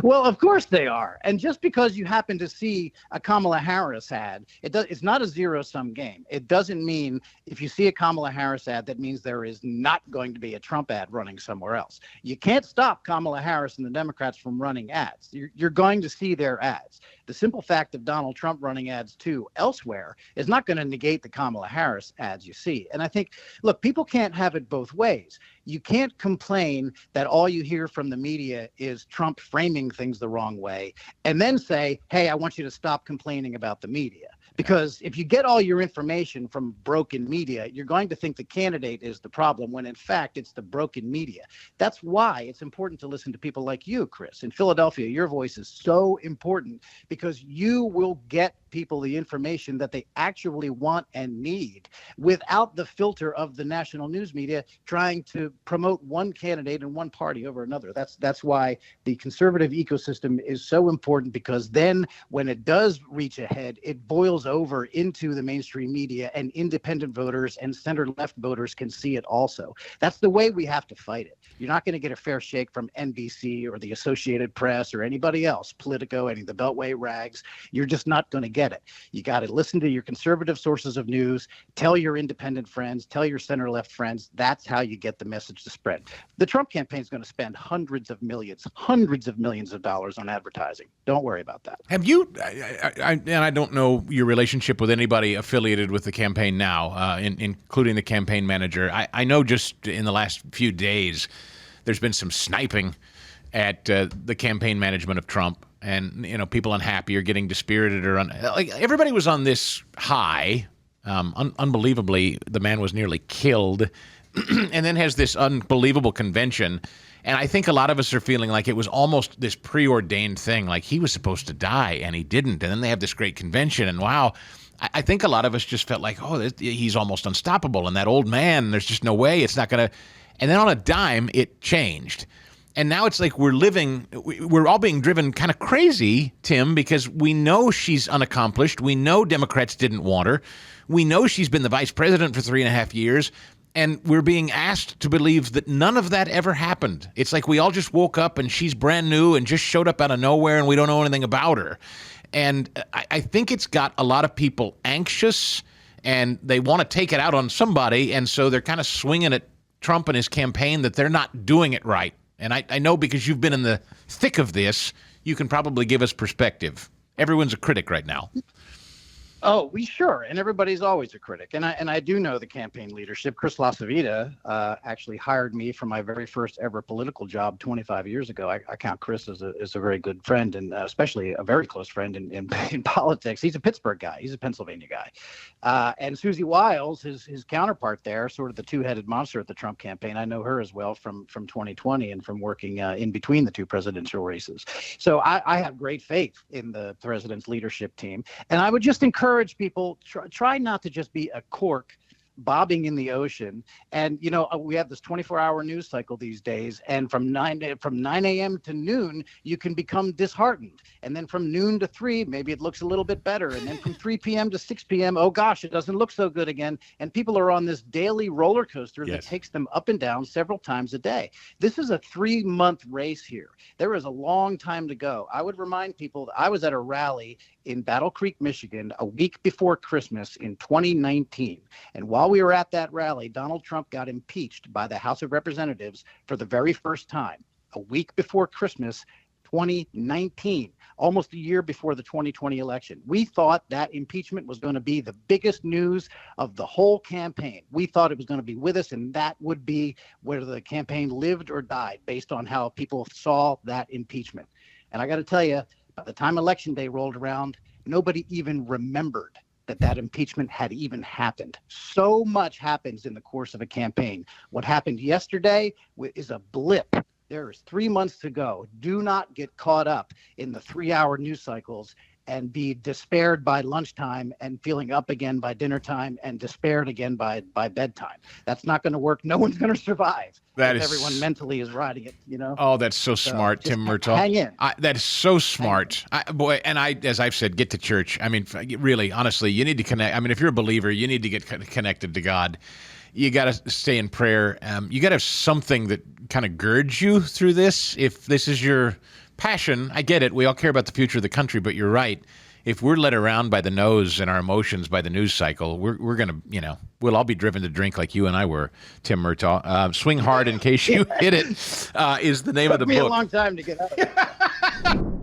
Well, of course they are. And just because you happen to see a Kamala Harris ad, it's not a zero-sum game. It doesn't mean if you see a Kamala Harris ad, that means there is not going to be a Trump ad running somewhere else. You can't stop Kamala Harris and the Democrats from running ads. You're going to see their ads. The simple fact of Donald Trump running ads too elsewhere is not going to negate the Kamala Harris ads you see. And I think, look, people can't have it both ways. You can't complain that all you hear from the media is Trump framing things the wrong way and then say, hey, I want you to stop complaining about the media. Because if you get all your information from broken media, you're going to think the candidate is the problem when in fact it's the broken media. That's why it's important to listen to people like you, Chris. In Philadelphia, your voice is so important because you will get people the information that they actually want and need without the filter of the national news media trying to promote one candidate and one party over another. That's why the conservative ecosystem is so important, because then when it does reach a head, it boils spills over into the mainstream media, and independent voters and center-left voters can see it also. That's the way we have to fight it. You're not going to get a fair shake from NBC or the Associated Press or anybody else, Politico, any of the Beltway rags. You're just not going to get it. You got to listen to your conservative sources of news, tell your independent friends, tell your center-left friends. That's how you get the message to spread. The Trump campaign is going to spend hundreds of millions of dollars on advertising. Don't worry about that. Have you, and I don't know your relationship with anybody affiliated with the campaign now, including the campaign manager. I know just in the last few days, there's been some sniping at the campaign management of Trump, and people unhappy or getting dispirited or like everybody was on this high. Unbelievably, the man was nearly killed, and then has this unbelievable convention. And I think a lot of us are feeling like it was almost this preordained thing, like he was supposed to die and he didn't. And then they have this great convention, and wow. I think a lot of us just felt like, oh, he's almost unstoppable. And that old man, there's just no way it's not going to. And then on a dime, it changed. And now it's like we're all being driven kind of crazy, Tim, because we know she's unaccomplished. We know Democrats didn't want her. We know she's been the vice president for 3.5 years. And we're being asked to believe that none of that ever happened. It's like we all just woke up and she's brand new and just showed up out of nowhere and we don't know anything about her. And I think it's got a lot of people anxious and they want to take it out on somebody. And so they're kind of swinging at Trump and his campaign that they're not doing it right. And I know because you've been in the thick of this, you can probably give us perspective. Everyone's a critic right now. Oh, sure. And everybody's always a critic. And I do know the campaign leadership. Chris LaCivita actually hired me for my very first ever political job 25 years ago. I count Chris as a very good friend, and especially a very close friend in politics. He's a Pittsburgh guy. He's a Pennsylvania guy. And Susie Wiles, his counterpart there, sort of the two-headed monster at the Trump campaign. I know her as well from 2020 and from working in between the two presidential races. So I have great faith in the president's leadership team. And I would just encourage people, try not to just be a cork bobbing in the ocean. And we have this 24-hour news cycle these days, and from 9 a.m. to noon you can become disheartened, and then from noon to 3 maybe it looks a little bit better, and then from 3 p.m. to 6 p.m. oh gosh, it doesn't look so good again. And people are on this daily roller coaster that takes them up and down several times a day. This is a 3-month race here. There is a long time to go. I would remind people that I was at a rally in Battle Creek, Michigan, a week before Christmas in 2019. And while we were at that rally, Donald Trump got impeached by the House of Representatives for the very first time, a week before Christmas, 2019, almost a year before the 2020 election. We thought that impeachment was going to be the biggest news of the whole campaign. We thought it was going to be with us, and that would be where the campaign lived or died based on how people saw that impeachment. And I got to tell you, by the time Election Day rolled around, nobody even remembered that impeachment had even happened. So much happens in the course of a campaign. What happened yesterday is a blip. There is 3 months to go. Do not get caught up in the 3-hour news cycles and be despaired by lunchtime and feeling up again by dinner time and despaired again by bedtime. That's not going to work. No one's going to survive. Everyone mentally is riding it, Oh, that's so smart, Tim Murtaugh. Hang in. That is so smart. As I've said, get to church. I mean, really, honestly, you need to connect. I mean, if you're a believer, you need to get connected to God. You got to stay in prayer. You got to have something that kind of girds you through this. If this is your passion, I get it. We all care about the future of the country, but you're right. If we're led around by the nose and our emotions by the news cycle, we're going to, we'll all be driven to drink like you and I were, Tim Murtaugh. Swing Hard in Case You Hit It is the name of the book. It took me a long time to get out of it.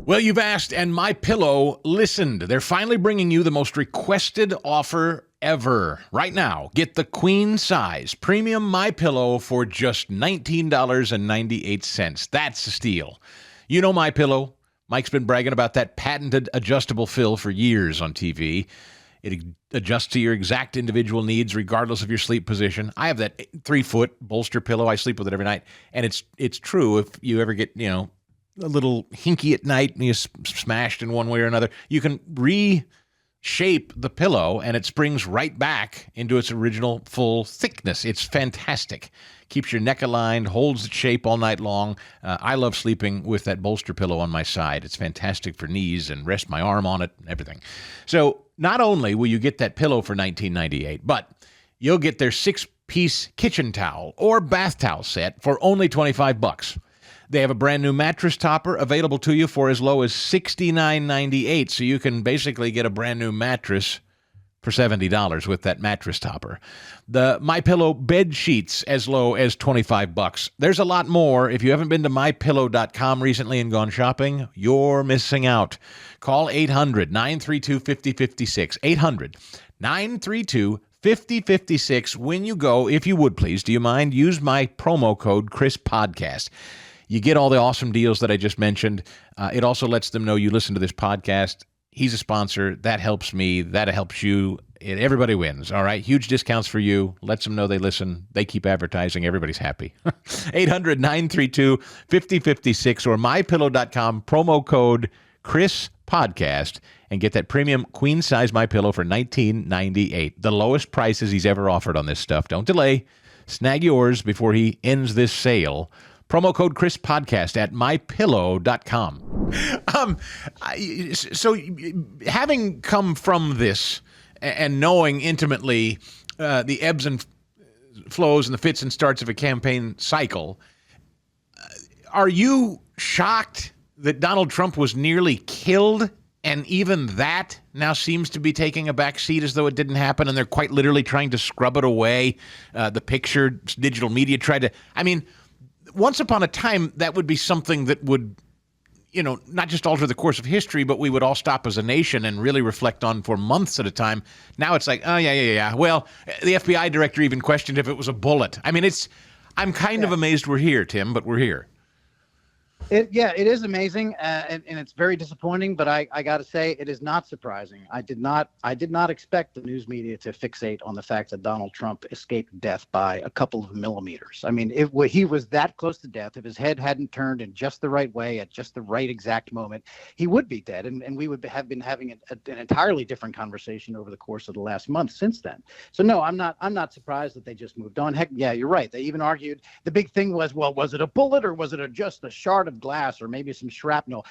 Well, you've asked, and MyPillow listened. They're finally bringing you the most requested offer ever. Right now, get the queen size premium MyPillow for just $19.98. That's a steal. You know MyPillow. Mike's been bragging about that patented adjustable fill for years on TV. It adjusts to your exact individual needs regardless of your sleep position. I have that 3-foot bolster pillow. I sleep with it every night. And it's true if you ever get, a little hinky at night and you smashed in one way or another, you can reshape the pillow and it springs right back into its original full thickness. It's fantastic. Keeps your neck aligned, holds its shape all night long. I love sleeping with that bolster pillow on my side. It's fantastic for knees and rest my arm on it and everything. So not only will you get that pillow for $19.98, but you'll get their 6-piece kitchen towel or bath towel set for only $25. They have a brand new mattress topper available to you for as low as $69.98, so you can basically get a brand new mattress for $70 with that mattress topper. The MyPillow bed sheets as low as $25. There's a lot more. If you haven't been to mypillow.com recently and gone shopping, you're missing out. Call 800-932-5056. 800-932-5056 when you go. If you would, please, do you mind? Use my promo code ChrisPodcast. You get all the awesome deals that I just mentioned. It also lets them know you listen to this podcast. He's a sponsor. That helps me. That helps you. Everybody wins, all right? Huge discounts for you. Lets them know they listen. They keep advertising. Everybody's happy. 800-932-5056 or mypillow.com, promo code ChrisPodcast, and get that premium queen-size MyPillow for $19.98. The lowest prices he's ever offered on this stuff. Don't delay. Snag yours before he ends this sale. Promo code ChrisPodcast at mypillow.com. So having come from this and knowing intimately the ebbs and flows and the fits and starts of a campaign cycle, are you shocked that Donald Trump was nearly killed, and even that now seems to be taking a back seat as though it didn't happen, and they're quite literally trying to scrub it away? The picture, digital media tried to... I mean, once upon a time, that would be something that would, not just alter the course of history, but we would all stop as a nation and really reflect on for months at a time. Now it's like, oh, yeah. Well, the FBI director even questioned if it was a bullet. I mean, I'm kind of amazed we're here, Tim, but we're here. It is amazing, and it's very disappointing. But I got to say, it is not surprising. I did not expect the news media to fixate on the fact that Donald Trump escaped death by a couple of millimeters. I mean, if he was that close to death, if his head hadn't turned in just the right way at just the right exact moment, he would be dead, and we would have been having an entirely different conversation over the course of the last month since then. So no, I'm not surprised that they just moved on. Heck, yeah, you're right. They even argued the big thing was, well, was it a bullet or was it just a shard of glass or maybe some shrapnel,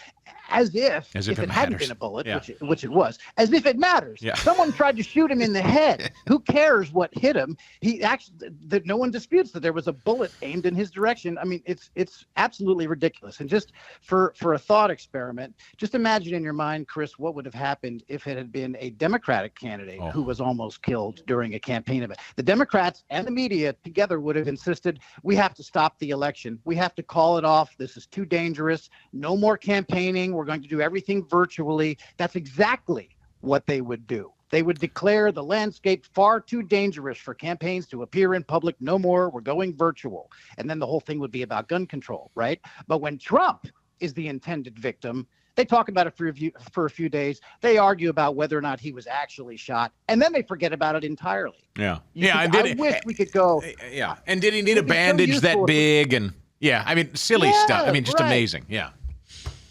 as if it hadn't been a bullet, which it was, as if it matters. Yeah. Someone tried to shoot him in the head. Who cares what hit him? That no one disputes that there was a bullet aimed in his direction. I mean, it's absolutely ridiculous. And just for a thought experiment, just imagine in your mind, Chris, what would have happened if it had been a Democratic candidate who was almost killed during a campaign event. The Democrats and the media together would have insisted, we have to stop the election. We have to call it off. This is too dangerous. No more campaigning. We're going to do everything virtually. That's exactly what they would do. They would declare the landscape far too dangerous for campaigns to appear in public. No more. We're going virtual. And then the whole thing would be about gun control, right? But when Trump is the intended victim, they talk about it for a few days. They argue about whether or not he was actually shot, and then they forget about it entirely. Yeah. I wish we could go. Yeah. And did he need a bandage that big? And yeah, I mean, silly stuff. I mean, just amazing. Yeah.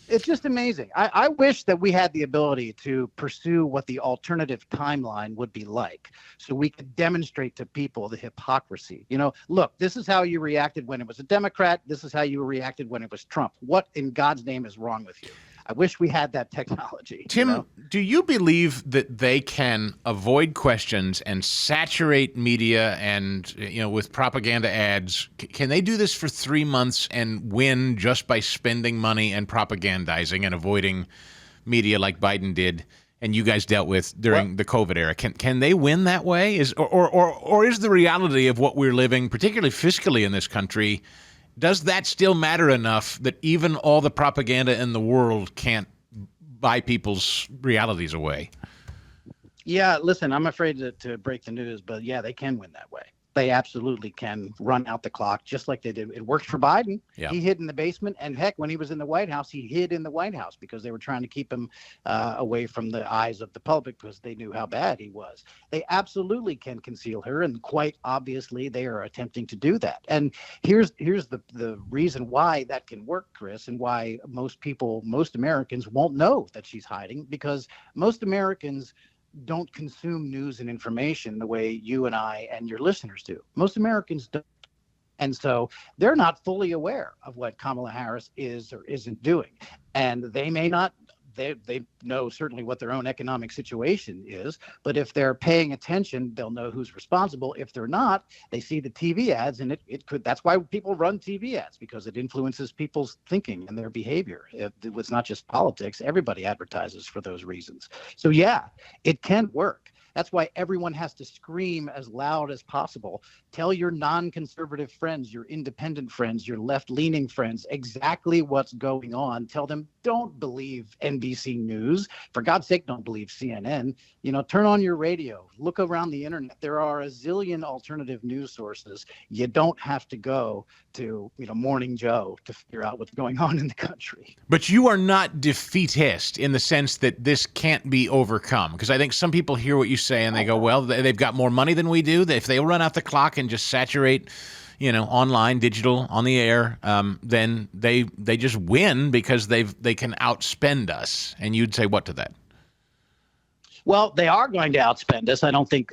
It's just amazing. I wish that we had the ability to pursue what the alternative timeline would be like, so we could demonstrate to people the hypocrisy. Look, this is how you reacted when it was a Democrat. This is how you reacted when it was Trump. What in God's name is wrong with you? I wish we had that technology. Tim, do you believe that they can avoid questions and saturate media and, with propaganda ads? Can they do this for 3 months and win just by spending money and propagandizing and avoiding media like Biden did and you guys dealt with during the COVID era? Can they win that way? Or is the reality of what we're living, particularly fiscally in this country, does that still matter enough that even all the propaganda in the world can't buy people's realities away? Yeah, listen, I'm afraid to break the news, but yeah, they can win that way. They absolutely can run out the clock just like they did. It worked for Biden. Yeah. He hid in the basement. And heck, when he was in the White House, he hid in the White House because they were trying to keep him away from the eyes of the public because they knew how bad he was. They absolutely can conceal her. And quite obviously, they are attempting to do that. And here's the reason why that can work, Chris, and why most Americans won't know that she's hiding, because most Americans don't consume news and information the way you and I and your listeners do. Most Americans don't. And so they're not fully aware of what Kamala Harris is or isn't doing. And they may not they know certainly what their own economic situation is. But if they're paying attention, they'll know who's responsible. If they're not, they see the TV ads, and it could. That's why people run TV ads, because it influences people's thinking and their behavior. It's not just politics. Everybody advertises for those reasons. So yeah, it can work. That's why everyone has to scream as loud as possible. Tell your non-conservative friends, your independent friends, your left-leaning friends exactly what's going on. Tell them, don't believe NBC News. For God's sake, don't believe CNN. Turn on your radio. Look around the internet. There are a zillion alternative news sources. You don't have to go to, Morning Joe to figure out what's going on in the country. But you are not defeatist in the sense that this can't be overcome. Because I think some people hear what you say and they go, well, they've got more money than we do. If they run out the clock and just saturate, online, digital, on the air, then they just win because they can outspend us. And you'd say what to that? Well, they are going to outspend us. I don't think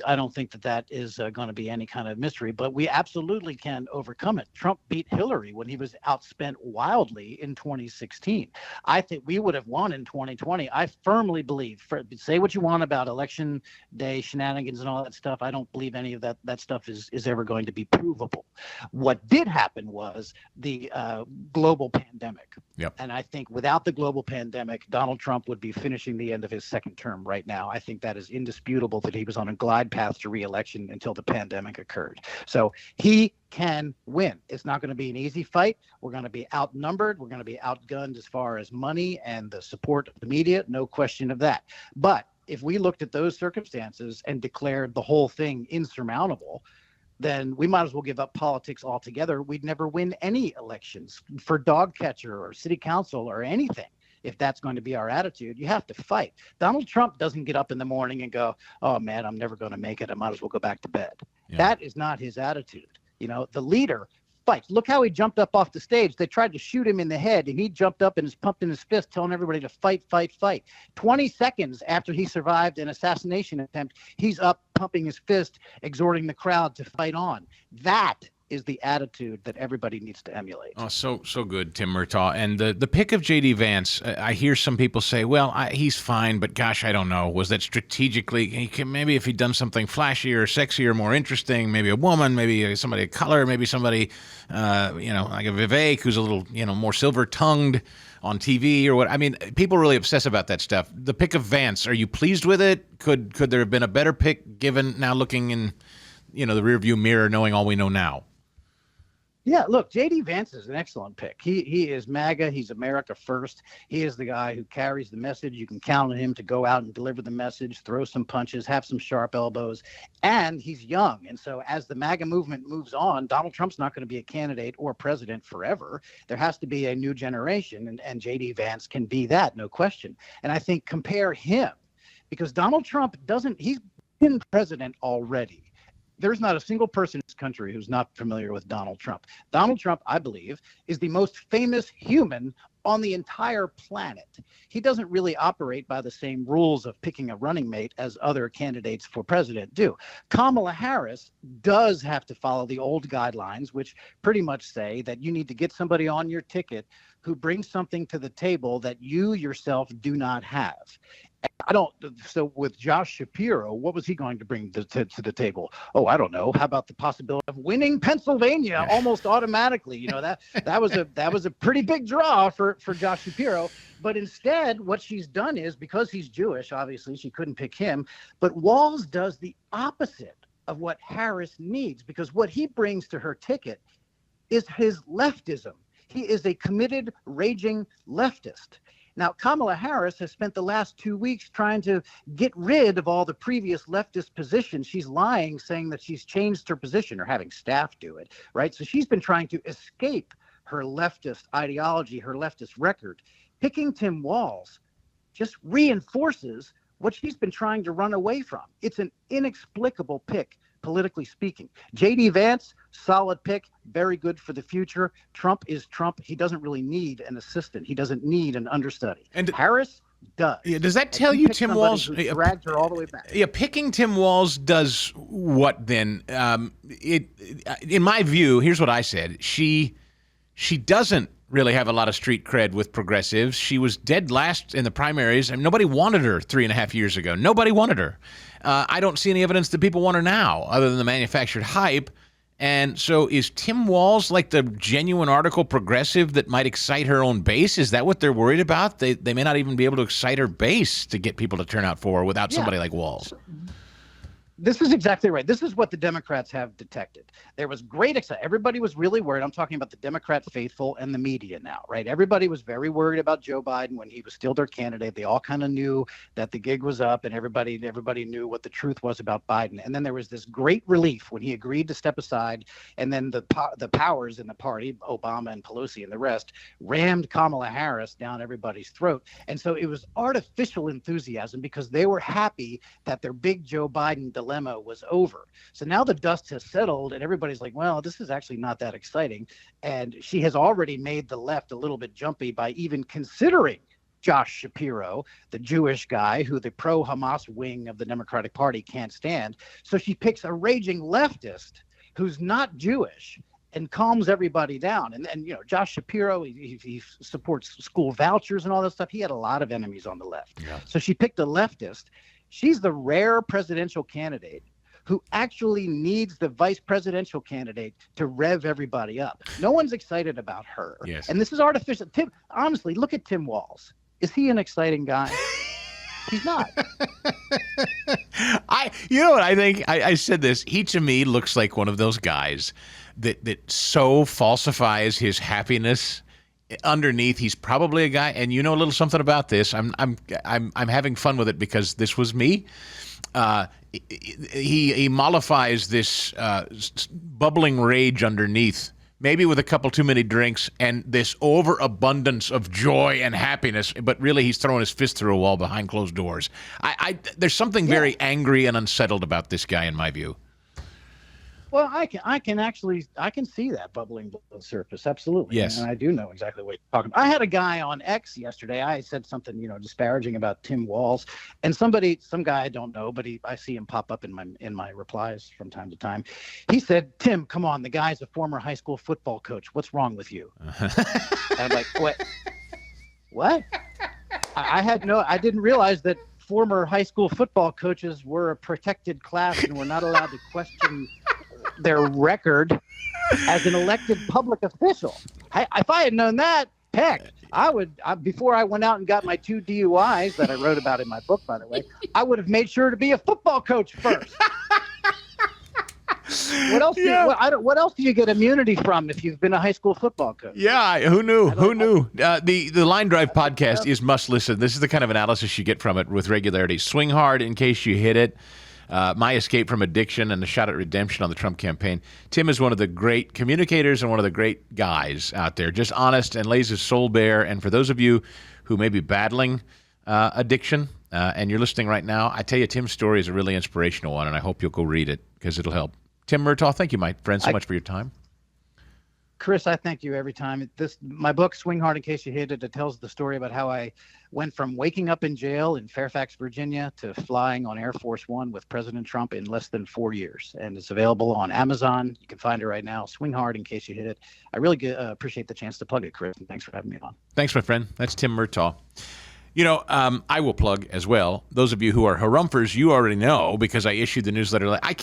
that is going to be any kind of mystery, but we absolutely can overcome it. Trump beat Hillary when he was outspent wildly in 2016. I think we would have won in 2020. I firmly believe. Say what you want about election day shenanigans and all that stuff. I don't believe any of that stuff is ever going to be provable. What did happen was the global pandemic. Yep. And I think without the global pandemic, Donald Trump would be finishing the end of his second term right now. I think that is indisputable that he was on a glide path to re-election until the pandemic occurred. So he can win. It's not going to be an easy fight. We're going to be outnumbered. We're going to be outgunned as far as money and the support of the media. No question of that. But if we looked at those circumstances and declared the whole thing insurmountable, then we might as well give up politics altogether. We'd never win any elections for dog catcher or city council or anything. If that's going to be our attitude, you have to fight. Donald Trump doesn't get up in the morning and go, oh, man, I'm never going to make it. I might as well go back to bed. Yeah. That is not his attitude. The leader fights. Look how he jumped up off the stage. They tried to shoot him in the head, and he jumped up and is pumping his fist, telling everybody to fight, fight, fight. 20 seconds after he survived an assassination attempt, he's up pumping his fist, exhorting the crowd to fight on. That is the attitude that everybody needs to emulate. Oh, so good, Tim Murtaugh. And the pick of J.D. Vance, I hear some people say, well, he's fine, but gosh, I don't know. Was that strategically? Maybe if he'd done something flashier, sexier, more interesting, maybe a woman, maybe somebody of color, maybe somebody, like a Vivek who's a little, more silver-tongued on TV or what. I mean, people really obsess about that stuff. The pick of Vance, are you pleased with it? Could there have been a better pick given now looking in, the rearview mirror, knowing all we know now? Yeah, look, J.D. Vance is an excellent pick. He is MAGA. He's America first. He is the guy who carries the message. You can count on him to go out and deliver the message, throw some punches, have some sharp elbows. And he's young. And so as the MAGA movement moves on, Donald Trump's not going to be a candidate or president forever. There has to be a new generation, and J.D. Vance can be that, no question. And I think compare him, because Donald Trump he's been president already. There's not a single person in this country who's not familiar with Donald Trump. Donald Trump, I believe, is the most famous human on the entire planet. He doesn't really operate by the same rules of picking a running mate as other candidates for president do. Kamala Harris does have to follow the old guidelines, which pretty much say that you need to get somebody on your ticket who brings something to the table that you yourself do not have. So with Josh Shapiro, what was he going to bring to the table? Oh, I don't know. How about the possibility of winning Pennsylvania almost automatically? That was a pretty big draw for Josh Shapiro. But instead, what she's done is, because he's Jewish, obviously she couldn't pick him. But Walz does the opposite of what Harris needs, because what he brings to her ticket is his leftism. He is a committed, raging leftist. Now, Kamala Harris has spent the last 2 weeks trying to get rid of all the previous leftist positions. She's lying, saying that she's changed her position, or having staff do it, right? So she's been trying to escape her leftist ideology, her leftist record. Picking Tim Walz just reinforces what she's been trying to run away from. It's an inexplicable pick, politically speaking. J.D. Vance, solid pick, very good for the future. Trump is Trump. He doesn't really need an assistant. He doesn't need an understudy. And Harris does. Yeah, does that tell you Tim Walz dragged her all the way back? Yeah, picking Tim Walz does what then? In my view, here's what I said. She doesn't really have a lot of street cred with progressives. She was dead last in the primaries, and nobody wanted her 3.5 years ago. Nobody wanted her. I don't see any evidence that people want her now, other than the manufactured hype. And so is Tim Walz like the genuine article progressive that might excite her own base? Is that what they're worried about? They may not even be able to excite her base to get people to turn out for her without somebody like Walz. This is exactly right. This is what the Democrats have detected. There was great excitement. Everybody was really worried. I'm talking about the Democrat faithful and the media now, right? Everybody was very worried about Joe Biden when he was still their candidate. They all kind of knew that the gig was up, and everybody knew what the truth was about Biden. And then there was this great relief when he agreed to step aside, and then the powers in the party, Obama and Pelosi and the rest, rammed Kamala Harris down everybody's throat. And so it was artificial enthusiasm because they were happy that their big Joe Biden dilemma was over. So now the dust has settled and everybody's like, well, this is actually not that exciting. And she has already made the left a little bit jumpy by even considering Josh Shapiro, the Jewish guy who the pro-Hamas wing of the Democratic Party can't stand. So she picks a raging leftist who's not Jewish and calms everybody down. And you know, Josh Shapiro, he supports school vouchers and all that stuff. He had a lot of enemies on the left. Yeah. So she picked a leftist. She's the rare presidential candidate who actually needs the vice presidential candidate to rev everybody up. No one's excited about her. Yes. And this is artificial. Honestly, look at Tim Walz. Is he an exciting guy? He's not. You know what I think? I said this. He, to me, looks like one of those guys that so falsifies his happiness. Underneath, he's probably a guy, and you know a little something about this. I'm having fun with it because this was me. He mollifies this bubbling rage underneath, maybe with a couple too many drinks, and this overabundance of joy and happiness. But really, he's throwing his fist through a wall behind closed doors. There's something very angry and unsettled about this guy, in my view. Well, I can see that bubbling below the surface. Absolutely. Yes. And I do know exactly what you're talking about. I had a guy on X yesterday. I said something, disparaging about Tim Walz, and some guy I don't know, but I see him pop up in my replies from time to time. He said, "Tim, come on, the guy's a former high school football coach. What's wrong with you?" And I'm like, what? I didn't realize that former high school football coaches were a protected class and were not allowed to question their record as an elected public official. If I had known that, heck, before I went out and got my 2 DUIs that I wrote about in my book, by the way, I would have made sure to be a football coach first. What else? What else do you get immunity from if you've been a high school football coach? Yeah, who knew? Who knew? The Line Drive podcast is must listen. This is the kind of analysis you get from it with regularity. Swing hard in case you hit it. My escape from addiction and the shot at redemption on the Trump campaign. Tim is one of the great communicators and one of the great guys out there. Just honest and lays his soul bare. And for those of you who may be battling addiction and you're listening right now, I tell you, Tim's story is a really inspirational one, and I hope you'll go read it because it'll help. Tim Murtaugh, thank you, my friend, so much for your time. Chris, I thank you every time. My book, Swing Hard in Case You Hit It, it tells the story about how I went from waking up in jail in Fairfax, Virginia, to flying on Air Force One with President Trump in less than 4 years. And it's available on Amazon. You can find it right now. Swing Hard in Case You Hit It. I really appreciate the chance to plug it, Chris, and thanks for having me on. Thanks, my friend. That's Tim Murtaugh. I will plug as well. Those of you who are harumphers, you already know because I issued the newsletter. I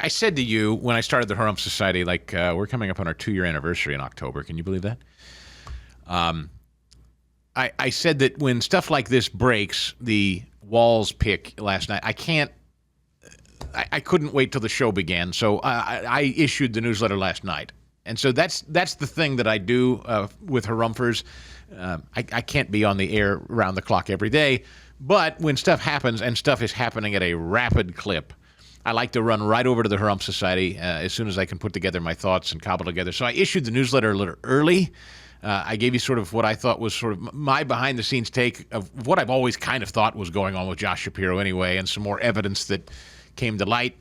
said to you when I started the Harumph Society, we're coming up on our 2-year anniversary in October. Can you believe that? I said that when stuff like this breaks, the Walz pick last night, I couldn't wait till the show began. So I issued the newsletter last night. And so that's the thing that I do with harumphers. I can't be on the air around the clock every day, but when stuff happens, and stuff is happening at a rapid clip, I like to run right over to the Harumph Society as soon as I can put together my thoughts and cobble together. So I issued the newsletter a little early. I gave you sort of what I thought was sort of my behind-the-scenes take of what I've always kind of thought was going on with Josh Shapiro anyway, and some more evidence that came to light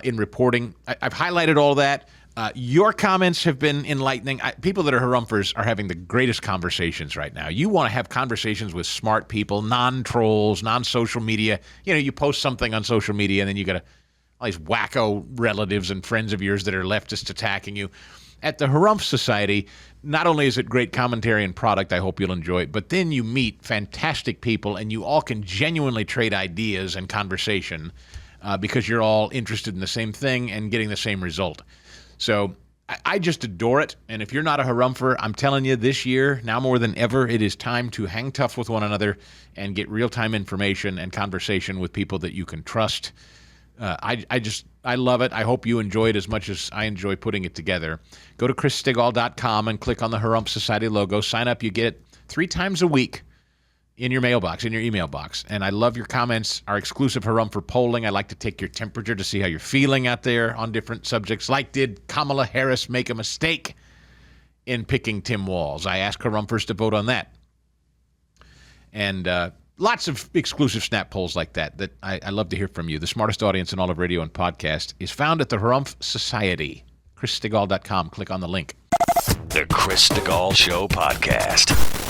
in reporting. I've highlighted all that. Your comments have been enlightening. People that are harumphers are having the greatest conversations right now. You want to have conversations with smart people, non-trolls, non-social media. You post something on social media, and then you got all these wacko relatives and friends of yours that are leftists attacking you. at the Harumph Society, not only is it great commentary and product, I hope you'll enjoy it, but then you meet fantastic people and you all can genuinely trade ideas and conversation because you're all interested in the same thing and getting the same result. So I just adore it. And if you're not a Harumpher, I'm telling you, this year, now more than ever, it is time to hang tough with one another and get real-time information and conversation with people that you can trust. I love it. I hope you enjoy it as much as I enjoy putting it together. Go to chrisstigall.com and click on the Harumph Society logo. Sign up. You get it 3 times a week in your mailbox, in your email box. And I love your comments. Our exclusive Harumpher polling. I like to take your temperature to see how you're feeling out there on different subjects. Like, did Kamala Harris make a mistake in picking Tim Walz? I ask Harumphers to vote on that. And lots of exclusive snap polls like that I love to hear from you. The smartest audience in all of radio and podcast is found at the Harumph Society. chrisstigall.com. Click on the link. The Chris Stigall Show podcast.